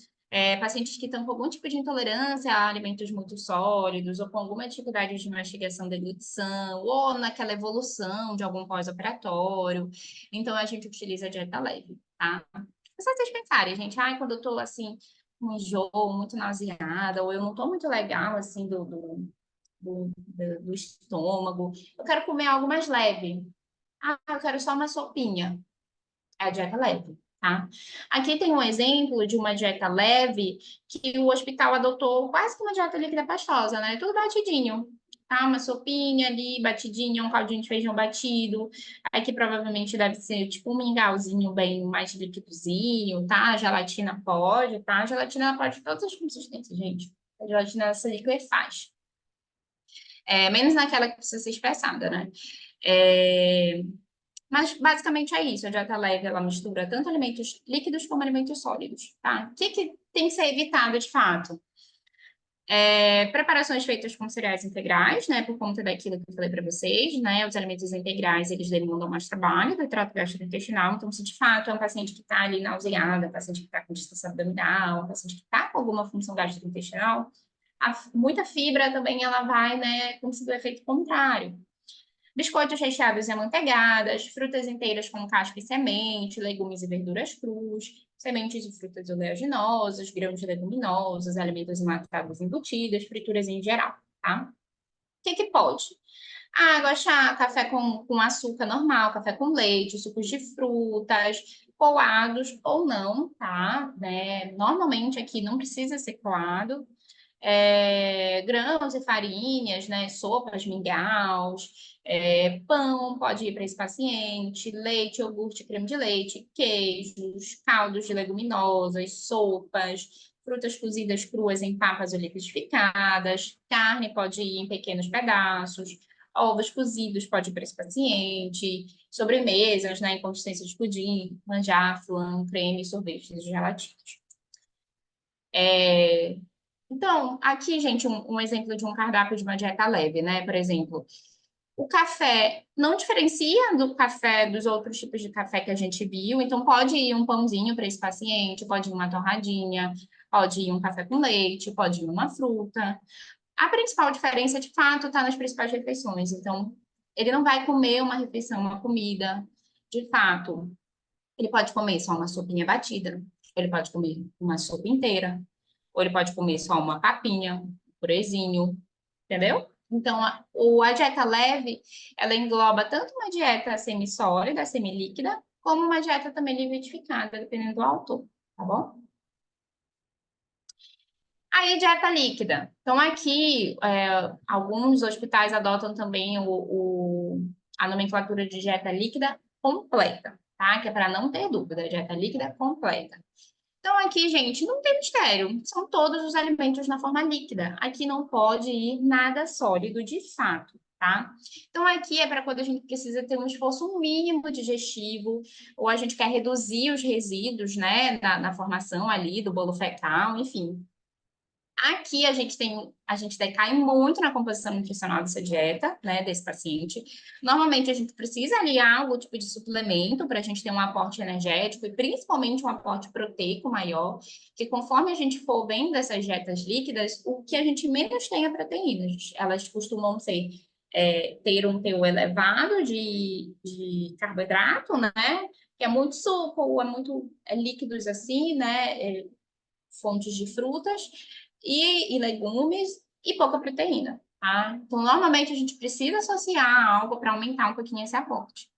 pacientes que estão com algum tipo de intolerância a alimentos muito sólidos, ou com alguma dificuldade de mastigação, deglutição, ou naquela evolução de algum pós-operatório. Então, a gente utiliza a dieta leve, tá? É só vocês pensarem, gente, quando eu tô assim, com enjoo, muito nauseada, ou eu não tô muito legal, assim, do estômago. Eu quero comer algo mais leve. Eu quero só uma sopinha. É a dieta leve, tá? Aqui tem um exemplo de uma dieta leve que o hospital adotou quase que uma dieta líquida pastosa, né? Tudo batidinho. Tá? Uma sopinha ali, batidinha, um caldinho de feijão batido. Aqui provavelmente deve ser tipo um mingauzinho bem mais líquidozinho, tá? A gelatina pode, tá? A gelatina pode de todas as consistências, gente. A gelatina ela se liquefaz. Menos naquela que precisa ser espessada, né? É, mas basicamente é isso. A dieta leve ela mistura tanto alimentos líquidos como alimentos sólidos, tá? O que tem que ser evitado de fato? Preparações feitas com cereais integrais, né? Por conta daquilo que eu falei para vocês, né? Os alimentos integrais eles demandam mais trabalho do trato gastrointestinal. Então, se de fato é um paciente que está ali nauseado, um paciente que está com distensão abdominal, um paciente que está com alguma função gastrointestinal, muita fibra também ela vai, né, conseguir o efeito contrário. Biscoitos recheados e amanteigadas, frutas inteiras com casca e semente, legumes e verduras crus, sementes e frutas oleaginosas, grãos de leguminosas, alimentos enlatados embutidos, frituras em geral, tá? O que pode? Água, chá, café com açúcar normal, café com leite, sucos de frutas, coados ou não, tá? Normalmente aqui não precisa ser coado, grãos e farinhas, né? Sopas, mingaus, pão pode ir para esse paciente, leite, iogurte, creme de leite, queijos, caldos de leguminosas, sopas, frutas cozidas cruas em papas ou liquidificadas, carne pode ir em pequenos pedaços, ovos cozidos pode ir para esse paciente, sobremesas, né? Em consistência de pudim, manjar, flan, creme, sorvetes e gelatinas. Então, aqui, gente, um exemplo de um cardápio de uma dieta leve, né? Por exemplo, o café não diferencia do café dos outros tipos de café que a gente viu, então pode ir um pãozinho para esse paciente, pode ir uma torradinha, pode ir um café com leite, pode ir uma fruta. A principal diferença, de fato, está nas principais refeições. Então, ele não vai comer uma refeição, uma comida, de fato. Ele pode comer só uma sopinha batida, ele pode comer uma sopa inteira, ou ele pode comer só uma papinha, um purezinho, entendeu? Então, a dieta leve, ela engloba tanto uma dieta semissólida, semilíquida, como uma dieta também liquidificada, dependendo do autor, tá bom? Aí, dieta líquida. Então, aqui, alguns hospitais adotam também a nomenclatura de dieta líquida completa, tá? Que é para não ter dúvida, dieta líquida completa. Então, aqui, gente, não tem mistério. São todos os alimentos na forma líquida. Aqui não pode ir nada sólido de fato, tá? Então, aqui é para quando a gente precisa ter um esforço mínimo digestivo, ou a gente quer reduzir os resíduos, né, na formação ali do bolo fecal, enfim. Aqui a gente decai muito na composição nutricional dessa dieta, né, desse paciente. Normalmente a gente precisa aliar algum tipo de suplemento para a gente ter um aporte energético e principalmente um aporte proteico maior, que conforme a gente for vendo essas dietas líquidas, o que a gente menos tem é proteínas. Elas costumam ter um teor elevado de carboidrato, né? Que é muito suco, líquidos assim, né? Fontes de frutas e legumes e pouca proteína, tá? Então, normalmente a gente precisa associar algo para aumentar um pouquinho esse aporte.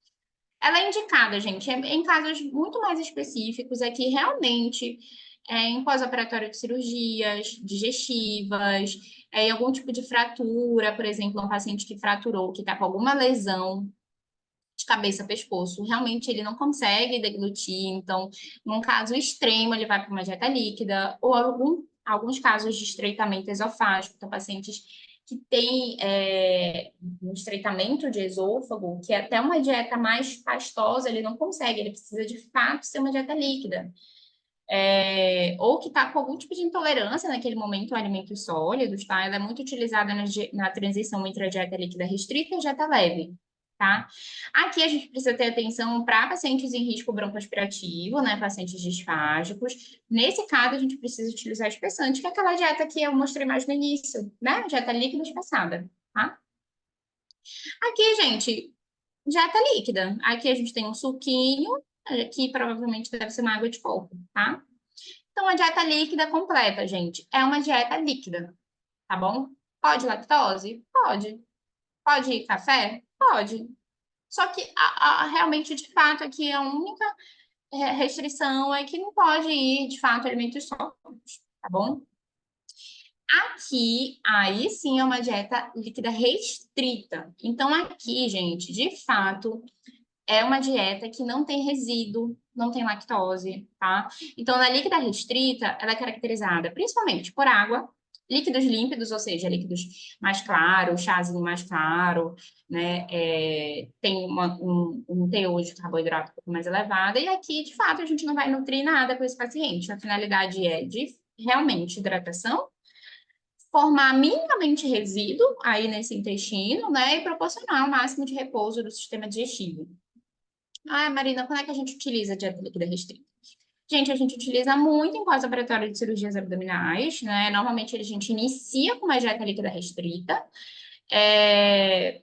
Ela é indicada, gente, em casos muito mais específicos, é que realmente em pós-operatório de cirurgias digestivas, em algum tipo de fratura, por exemplo, um paciente que fraturou, que está com alguma lesão de cabeça, pescoço, realmente ele não consegue deglutir, então, num caso extremo, ele vai para uma dieta líquida, ou alguns casos de estreitamento esofágico, então, pacientes que têm um estreitamento de esôfago, que é até uma dieta mais pastosa, ele não consegue, ele precisa de fato ser uma dieta líquida. Ou que está com algum tipo de intolerância naquele momento a alimentos sólidos, tá? Ela é muito utilizada na transição entre a dieta líquida restrita e a dieta leve, tá? Aqui a gente precisa ter atenção para pacientes em risco broncoaspirativo, né? Pacientes disfágicos. Nesse caso, a gente precisa utilizar espessante, que é aquela dieta que eu mostrei mais no início, né? Dieta líquida espaçada, tá? Aqui, gente, dieta líquida. Aqui a gente tem um suquinho, que provavelmente deve ser uma água de coco, tá? Então, a dieta líquida completa, gente, é uma dieta líquida, tá bom? Pode lactose? Pode. Pode ir café? Pode. Só que realmente, de fato, aqui a única restrição é que não pode ir, de fato, alimentos sólidos, tá bom? Aqui, aí sim é uma dieta líquida restrita. Então, aqui, gente, de fato, é uma dieta que não tem resíduo, não tem lactose, tá? Então, na líquida restrita, ela é caracterizada principalmente por água, líquidos límpidos, ou seja, líquidos mais claros, chazinho mais claro, né? Tem um teor de carboidrato um pouco mais elevado, e aqui, de fato, a gente não vai nutrir nada com esse paciente. A finalidade é de realmente hidratação, formar minimamente resíduo aí nesse intestino, né? E proporcionar o máximo de repouso do sistema digestivo. Ah, Marina, quando é que a gente utiliza a dieta líquida restrita? Gente, a gente utiliza muito em pós-operatório de cirurgias abdominais, né? Normalmente a gente inicia com uma dieta líquida restrita. É,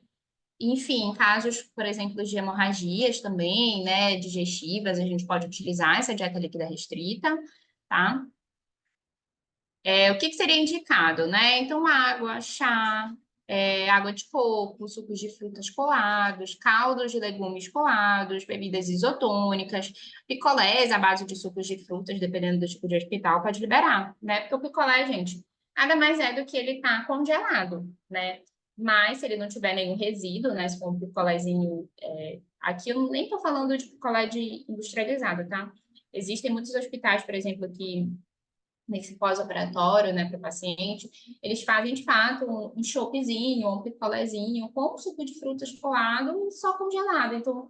Enfim, em casos, por exemplo, de hemorragias também, né? Digestivas, a gente pode utilizar essa dieta líquida restrita, tá? O que seria indicado, né? Então, água, chá, água de coco, sucos de frutas coados, caldos de legumes coados, bebidas isotônicas, picolés à base de sucos de frutas, dependendo do tipo de hospital, pode liberar, né? Porque o picolé, gente, nada mais é do que ele tá congelado, né? Mas se ele não tiver nenhum resíduo, né? Se for um picolézinho, aqui eu nem tô falando de picolé de industrializado, tá? Existem muitos hospitais, por exemplo, que nesse pós-operatório, né, para o paciente, eles fazem, de fato, um choppzinho, um picolézinho com suco de frutas colado e só congelado. Então,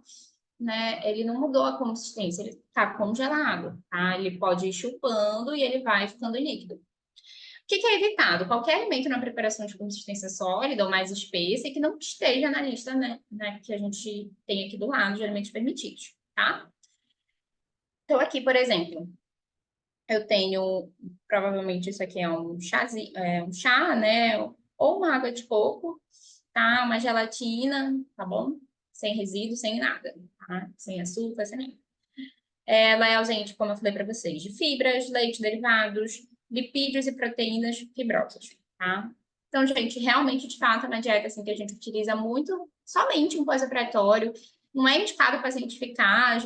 né, ele não mudou a consistência, ele está congelado, tá? Ele pode ir chupando e ele vai ficando líquido. O que é evitado? Qualquer alimento na preparação de consistência sólida ou mais espessa e que não esteja na lista, né, que a gente tem aqui do lado de alimentos permitidos, tá? Então, aqui, por exemplo, eu tenho, provavelmente isso aqui é um chá, né? Ou uma água de coco, tá? Uma gelatina, tá bom? Sem resíduo, sem nada, tá? Sem açúcar, sem nada. Ela é ausente, como eu falei para vocês, de fibras, leite, derivados, lipídios e proteínas fibrosas, tá? Então, gente, realmente, de fato, é uma dieta assim, que a gente utiliza muito, somente um pós-operatório. Não é indicado o paciente ficar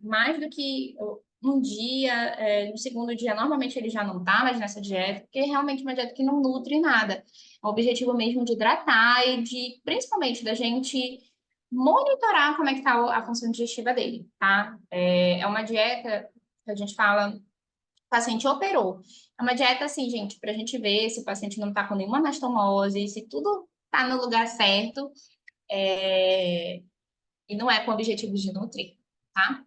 mais do que um dia, no segundo dia, normalmente ele já não está mais nessa dieta, porque é realmente uma dieta que não nutre nada. É o objetivo mesmo de hidratar e de, principalmente, da gente monitorar como é que está a função digestiva dele, tá? É uma dieta que a gente fala, o paciente operou. É uma dieta assim, gente, para a gente ver se o paciente não está com nenhuma anastomose, se tudo está no lugar certo, e não é com o objetivo de nutrir, tá?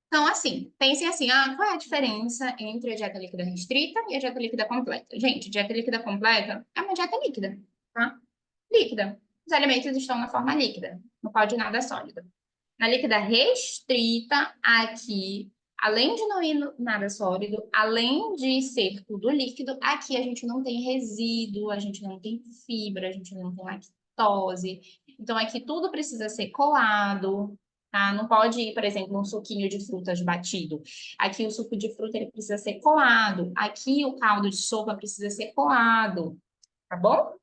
Então, assim, pensem assim, qual é a diferença entre a dieta líquida restrita e a dieta líquida completa? Gente, dieta líquida completa é uma dieta líquida, tá? Líquida. Os alimentos estão na forma líquida, não pode nada sólido. Na líquida restrita, aqui, além de não ir nada sólido, além de ser tudo líquido, aqui a gente não tem resíduo, a gente não tem fibra, a gente não tem lactose. Então, aqui tudo precisa ser coado, tá? Não pode ir, por exemplo, um suquinho de frutas batido. Aqui o suco de fruta ele precisa ser coado. Aqui o caldo de sopa precisa ser coado, tá bom?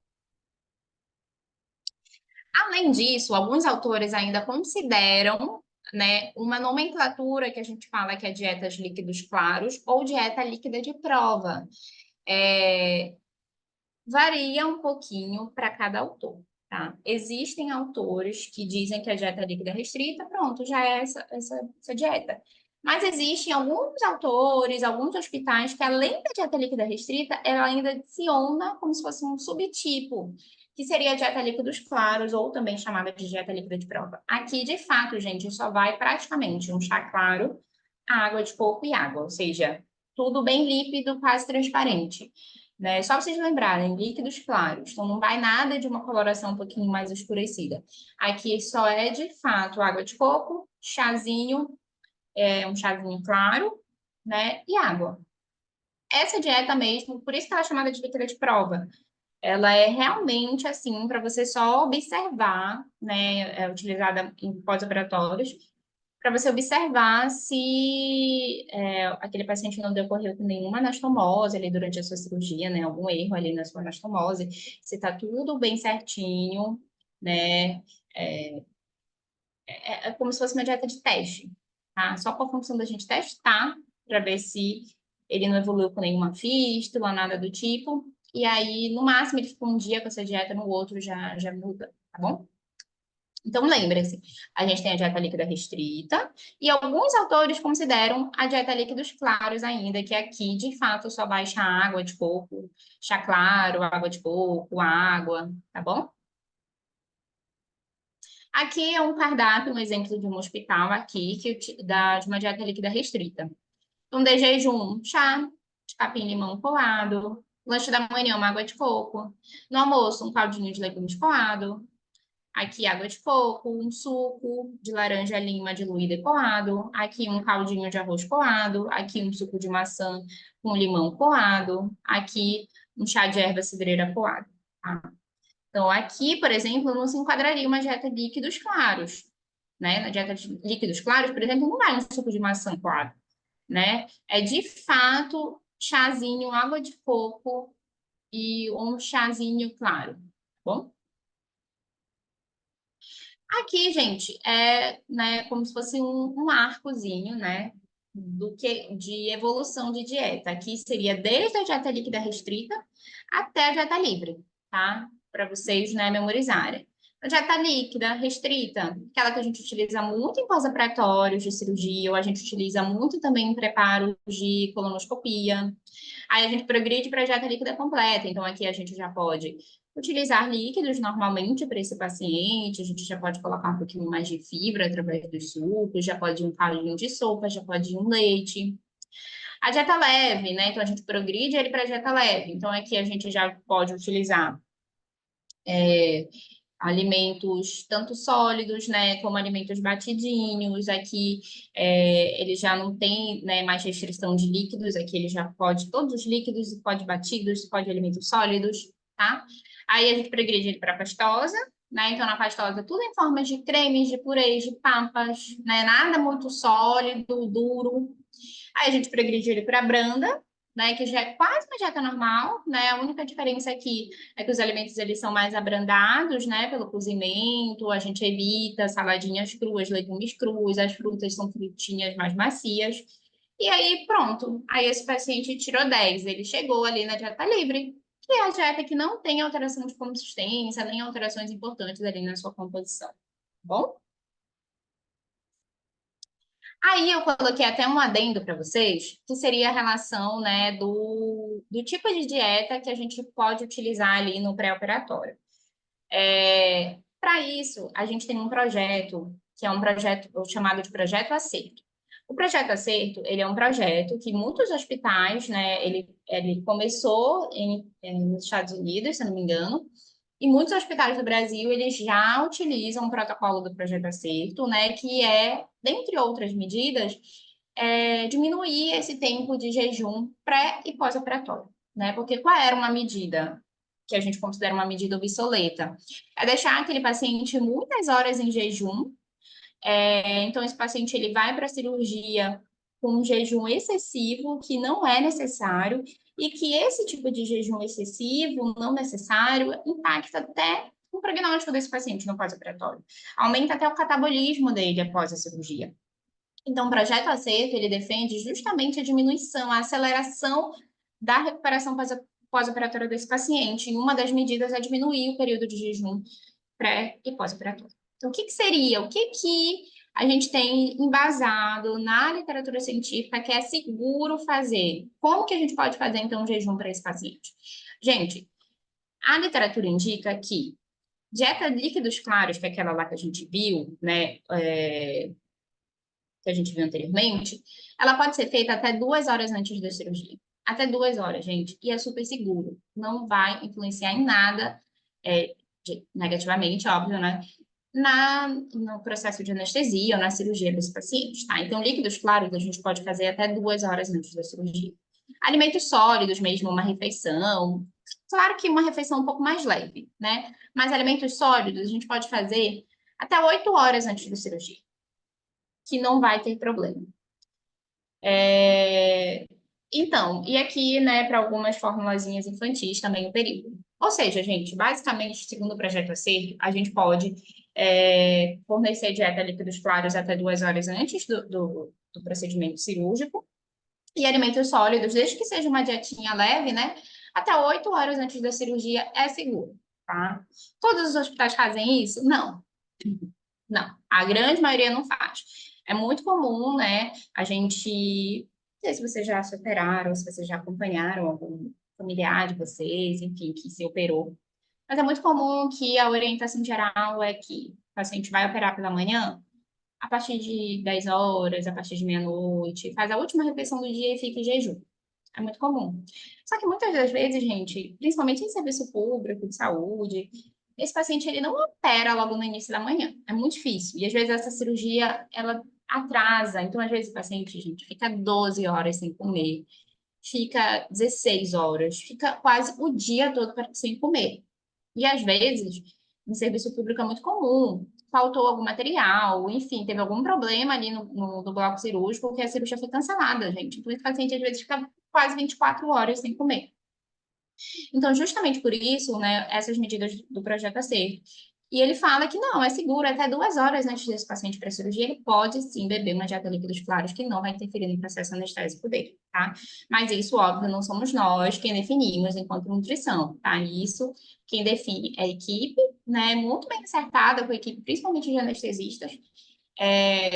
Além disso, alguns autores ainda consideram né, uma nomenclatura que a gente fala que é dietas líquidos claros ou dieta líquida de prova. Varia um pouquinho para cada autor, tá? Existem autores que dizem que a dieta líquida restrita, pronto, já é essa dieta. Mas existem alguns autores, alguns hospitais que, além da dieta líquida restrita, ela ainda adiciona como se fosse um subtipo, que seria a dieta líquidos claros, ou também chamada de dieta líquida de prova. Aqui, de fato, gente, só vai praticamente um chá claro, água de coco e água, ou seja, tudo bem líquido, quase transparente, né? Só para vocês lembrarem, líquidos claros. Então, não vai nada de uma coloração um pouquinho mais escurecida. Aqui só é, de fato, água de coco, chazinho, um chazinho claro, né? E água. Essa dieta mesmo, por isso que ela é chamada de líquida de prova. Ela é realmente, assim, para você só observar, né? É utilizada em pós-operatórios, para você observar se aquele paciente não decorreu com nenhuma anastomose ali durante a sua cirurgia, né? Algum erro ali na sua anastomose, se está tudo bem certinho, né? É, é como se fosse uma dieta de teste, tá? Só com a função da gente testar para ver se ele não evoluiu com nenhuma fístula, nada do tipo. E aí, no máximo, ele fica um dia com essa dieta, no outro já muda, tá bom? Então, lembre-se, a gente tem a dieta líquida restrita e alguns autores consideram a dieta líquidos claros ainda, que aqui, de fato, só vai chá água de coco, chá claro, água de coco, água, tá bom? Aqui é um cardápio, um exemplo de um hospital aqui, de uma dieta líquida restrita. Então, de jejum, chá de capim-limão coado, lanche da manhã, uma água de coco, no almoço, um caldinho de legumes coado, aqui água de coco, um suco de laranja lima diluída e coado, aqui um caldinho de arroz coado, aqui um suco de maçã com limão coado, aqui um chá de erva cidreira coado. Tá? Então, aqui, por exemplo, não se enquadraria uma dieta de líquidos claros. Né? Na dieta de líquidos claros, por exemplo, não vai um suco de maçã coado. Né? É de fato chazinho, água de coco e um chazinho claro. Tá bom? Aqui, gente, é, né, como se fosse um arcozinho, né, de evolução de dieta. Aqui seria desde a dieta líquida restrita até a dieta livre, tá? Para vocês, né, memorizarem. A dieta líquida restrita, aquela que a gente utiliza muito em pós-operatórios de cirurgia, ou a gente utiliza muito também em preparos de colonoscopia. Aí a gente progride para a dieta líquida completa. Então, aqui a gente já pode utilizar líquidos normalmente para esse paciente, a gente já pode colocar um pouquinho mais de fibra através dos sucos, já pode ir um caldinho de sopa, já pode ir um leite. A dieta leve, né? Então, a gente progride ele para a dieta leve. Então, aqui a gente já pode utilizar alimentos tanto sólidos, né, como alimentos batidinhos. Aqui ele já não tem, né, mais restrição de líquidos, aqui ele já pode todos os líquidos, pode batidos, pode alimentos sólidos, tá? Aí a gente progride ele para pastosa, né? Então na pastosa tudo em formas de cremes, de purês, de papas, né? Nada muito sólido, duro. Aí a gente progride ele para branda, né, que já é quase uma dieta normal, né? A única diferença aqui é que os alimentos eles são mais abrandados, né, pelo cozimento, a gente evita saladinhas cruas, legumes crus, as frutas são frutinhas mais macias. E aí, pronto. Aí esse paciente tirou 10, ele chegou ali na dieta livre, que é a dieta que não tem alteração de consistência, nem alterações importantes ali na sua composição. Tá bom? Aí eu coloquei até um adendo para vocês, que seria a relação, né, do tipo de dieta que a gente pode utilizar ali no pré-operatório. Para isso, a gente tem um projeto, que é um projeto chamado de Projeto Acerto. O Projeto Acerto, ele é um projeto que muitos hospitais, né, ele começou nos Estados Unidos, se eu não me engano, e muitos hospitais do Brasil, eles já utilizam o protocolo do Projeto Acerto, né, que é, dentre outras medidas, diminuir esse tempo de jejum pré e pós-operatório, né? Porque qual era uma medida que a gente considera uma medida obsoleta? É deixar aquele paciente muitas horas em jejum, então esse paciente ele vai para a cirurgia com um jejum excessivo, que não é necessário, e que esse tipo de jejum excessivo, não necessário, impacta até o prognóstico desse paciente no pós-operatório. Aumenta até o catabolismo dele após a cirurgia. Então, o projeto Acerto, ele defende justamente a diminuição, a aceleração da recuperação pós-operatória desse paciente. E uma das medidas é diminuir o período de jejum pré e pós-operatório. Então, o que seria? O que a gente tem embasado na literatura científica que é seguro fazer? Como que a gente pode fazer, então, um jejum para esse paciente? Gente, a literatura indica que dieta de líquidos claros, que é aquela lá que a gente viu, né, que a gente viu anteriormente, ela pode ser feita até 2 horas antes da cirurgia. Até 2 horas, gente, e é super seguro. Não vai influenciar em nada, negativamente, óbvio, né? No processo de anestesia ou na cirurgia desse paciente, tá? Então, líquidos claros a gente pode fazer até 2 horas antes da cirurgia. Alimentos sólidos mesmo, uma refeição. Claro que uma refeição um pouco mais leve, né? Mas alimentos sólidos a gente pode fazer até 8 horas antes da cirurgia, que não vai ter problema. Então, e aqui, né, para algumas formulazinhas infantis também o período. Ou seja, gente, basicamente, segundo o projeto Acerto, a gente pode fornecer dieta líquidos claros até 2 horas antes do procedimento cirúrgico e alimentos sólidos, desde que seja uma dietinha leve, né, até 8 horas antes da cirurgia é seguro, tá? Todos os hospitais fazem isso? Não, não. A grande maioria não faz. É muito comum, né, a gente não sei se vocês já se operaram, se vocês já acompanharam algum familiar de vocês, enfim, que se operou. Mas é muito comum que a orientação geral é que o paciente vai operar pela manhã, a partir de 10 horas, a partir de meia-noite, faz a última refeição do dia e fica em jejum. É muito comum. Só que muitas das vezes, gente, principalmente em serviço público de saúde, esse paciente ele não opera logo no início da manhã. É muito difícil. E às vezes essa cirurgia, ela atrasa. Então, às vezes o paciente, gente, fica 12 horas sem comer, fica 16 horas, fica quase o dia todo sem comer. E às vezes, no serviço público é muito comum, faltou algum material, enfim, teve algum problema ali no bloco cirúrgico que a cirurgia foi cancelada, gente. Então, esse paciente às vezes fica quase 24 horas sem comer. Então, justamente por isso, né, essas medidas do projeto Acerto. E ele fala que não, é seguro, até 2 horas antes desse paciente para a cirurgia, ele pode sim beber uma dieta líquidos claros que não vai interferir no processo anestésico dele, tá? Mas isso, óbvio, não somos nós quem definimos enquanto nutrição, tá? Isso quem define é a equipe, né, muito bem acertada com a equipe, principalmente de anestesistas,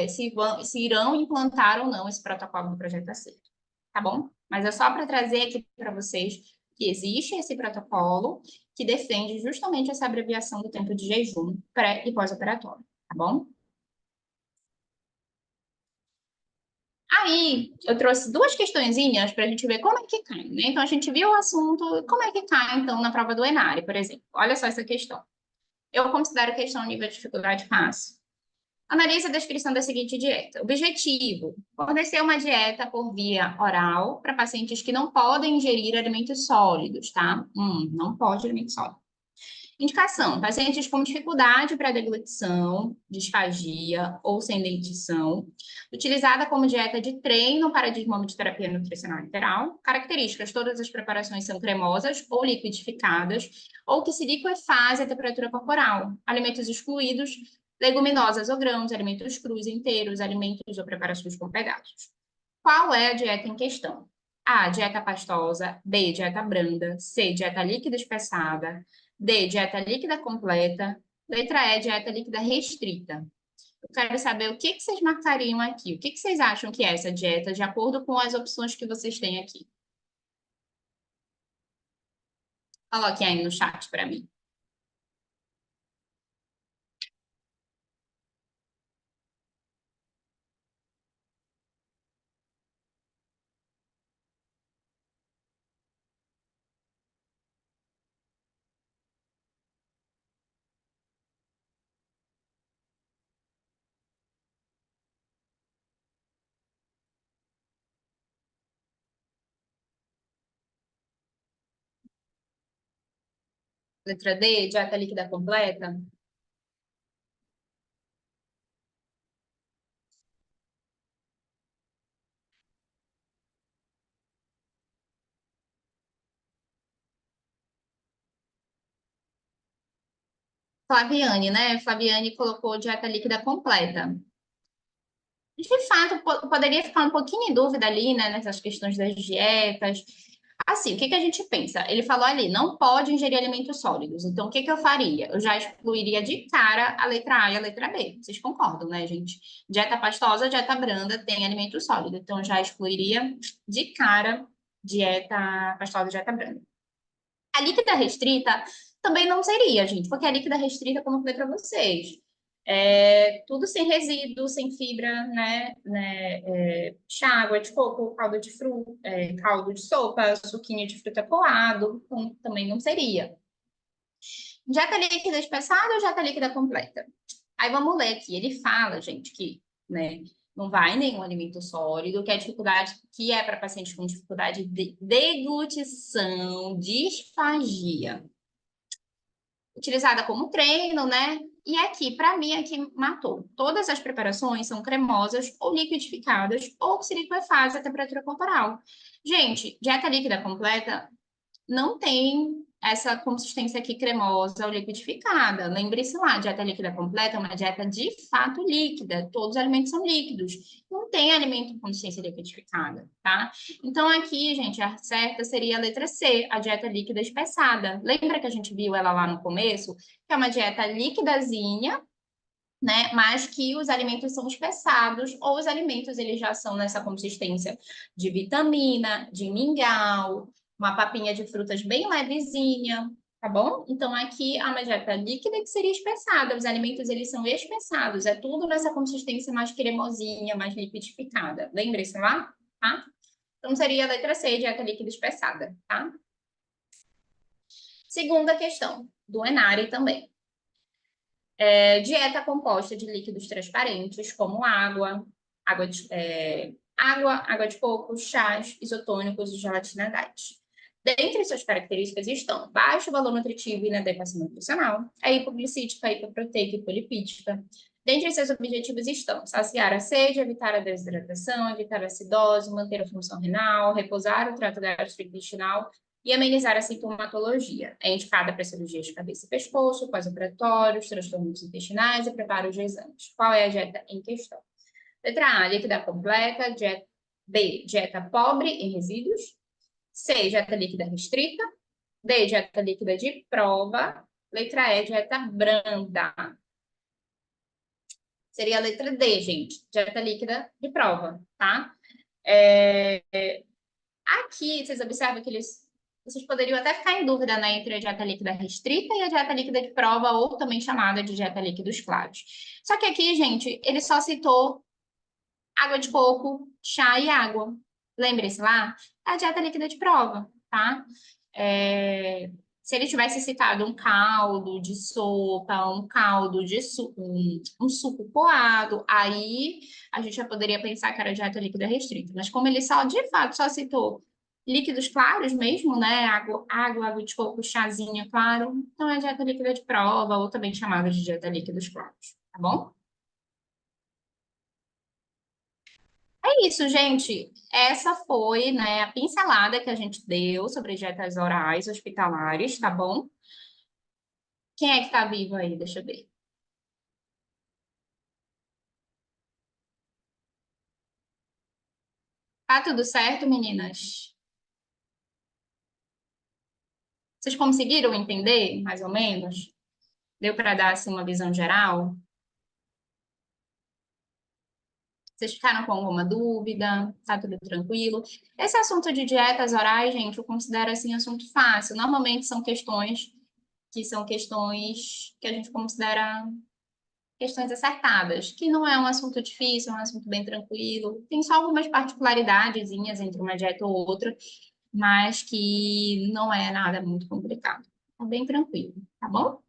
se irão implantar ou não esse protocolo do projeto Acerto, tá bom? Mas é só para trazer aqui para vocês que existe esse protocolo que defende justamente essa abreviação do tempo de jejum pré e pós-operatório, tá bom? Aí, eu trouxe duas questõezinhas para a gente ver como é que cai, né? Então, a gente viu o assunto, como é que cai, então, na prova do ENARE, por exemplo. Olha só essa questão. Eu considero questão nível de dificuldade fácil. Analise a descrição da seguinte dieta. Objetivo: fornecer uma dieta por via oral para pacientes que não podem ingerir alimentos sólidos, tá? Não pode alimentos sólidos. Indicação: pacientes com dificuldade para deglutição, disfagia ou sem dentição, utilizada como dieta de treino para desmame de terapia nutricional integral. Características: todas as preparações são cremosas ou liquidificadas, ou que se liquefaz a temperatura corporal. Alimentos excluídos: leguminosas ou grãos, alimentos crus inteiros, alimentos ou preparações com pedaços. Qual é a dieta em questão? A, dieta pastosa. B, dieta branda. C, dieta líquida espessada. D, dieta líquida completa. Letra E, dieta líquida restrita. Eu quero saber o que vocês marcariam aqui. O que vocês acham que é essa dieta, de acordo com as opções que vocês têm aqui? Coloquem aí no chat para mim. Letra D, dieta líquida completa. Flaviane, né? Flaviane colocou dieta líquida completa. De fato, poderia ficar um pouquinho em dúvida ali, né, nessas questões das dietas. Assim, o que que a gente pensa? Ele falou ali, não pode ingerir alimentos sólidos. Então, o que que eu faria? Eu já excluiria de cara a letra A e a letra B. Vocês concordam, né, gente? Dieta pastosa, dieta branda tem alimento sólido. Então, eu já excluiria de cara dieta pastosa, dieta branda. A líquida restrita também não seria, gente, porque a líquida restrita, como eu falei para vocês, é tudo sem resíduo, sem fibra, água de coco, caldo de fruta, caldo de sopa, suquinho de fruta coado, então, também não seria. Dieta líquida espessada ou dieta líquida completa? Aí vamos ler aqui. Ele fala, gente, que, né, não vai nenhum alimento sólido, que a dificuldade que é para pacientes com dificuldade de deglutição, disfagia, utilizada como treino, né? E aqui, para mim, aqui matou. Todas as preparações são cremosas ou liquidificadas ou se liquefazem a temperatura corporal. Gente, dieta líquida completa não tem essa consistência aqui cremosa ou liquidificada. Lembre-se lá, dieta líquida completa é uma dieta de fato líquida. Todos os alimentos são líquidos. Não tem alimento com consistência liquidificada, tá? Então, aqui, gente, a certa seria a letra C, a dieta líquida espessada. Lembra que a gente viu ela lá no começo? Que é uma dieta líquidazinha, né? Mas que os alimentos são espessados, ou os alimentos eles já são nessa consistência de vitamina, de mingau, uma papinha de frutas bem levezinha, tá bom? Então aqui há uma dieta líquida que seria espessada, os alimentos eles são espessados, é tudo nessa consistência mais cremosinha, mais liquidificada. Lembre-se lá, tá? Então seria a letra C, dieta líquida espessada, tá? Segunda questão, do Enari também. Dieta composta de líquidos transparentes, como água de coco, chás isotônicos e gelatina diet. Dentre suas características estão baixo valor nutritivo e inadequação nutricional, a hipoglicídica, a hipoproteica e hipolipídica. Dentre seus objetivos estão saciar a sede, evitar a desidratação, evitar a acidose, manter a função renal, repousar o trato gastrointestinal e amenizar a sintomatologia. É indicada para cirurgias de cabeça e pescoço, pós-operatórios, transtornos intestinais e preparo de exames. Qual é a dieta em questão? Letra A, líquida completa. B, dieta pobre em resíduos. C, dieta líquida restrita. D, dieta líquida de prova. Letra E, dieta branda. Seria a letra D, gente, dieta líquida de prova, tá? Aqui, vocês observam que vocês poderiam até ficar em dúvida, né, entre a dieta líquida restrita e a dieta líquida de prova, ou também chamada de dieta líquidos claros. Só que aqui, gente, ele só citou água de coco, chá e água. Lembre-se lá, é a dieta líquida de prova, tá? Se ele tivesse citado um caldo de sopa, um caldo de um suco coado, aí a gente já poderia pensar que era dieta líquida restrita. Mas como ele só, de fato, só citou líquidos claros mesmo, né? Água de coco, chazinho claro, então é dieta líquida de prova, ou também chamada de dieta líquidos claros, tá bom? É isso, gente. Essa foi, né, a pincelada que a gente deu sobre dietas orais hospitalares, tá bom? Quem é que tá vivo aí? Deixa eu ver. Tá tudo certo, meninas? Vocês conseguiram entender, mais ou menos? Deu para dar assim uma visão geral? Vocês ficaram com alguma dúvida? Tá tudo tranquilo? Esse assunto de dietas orais, gente, eu considero assim assunto fácil. Normalmente são questões que a gente considera questões acertadas, que não é um assunto difícil, é um assunto bem tranquilo. Tem só algumas particularidadezinhas entre uma dieta ou outra, mas que não é nada muito complicado. Tá bem tranquilo, tá bom?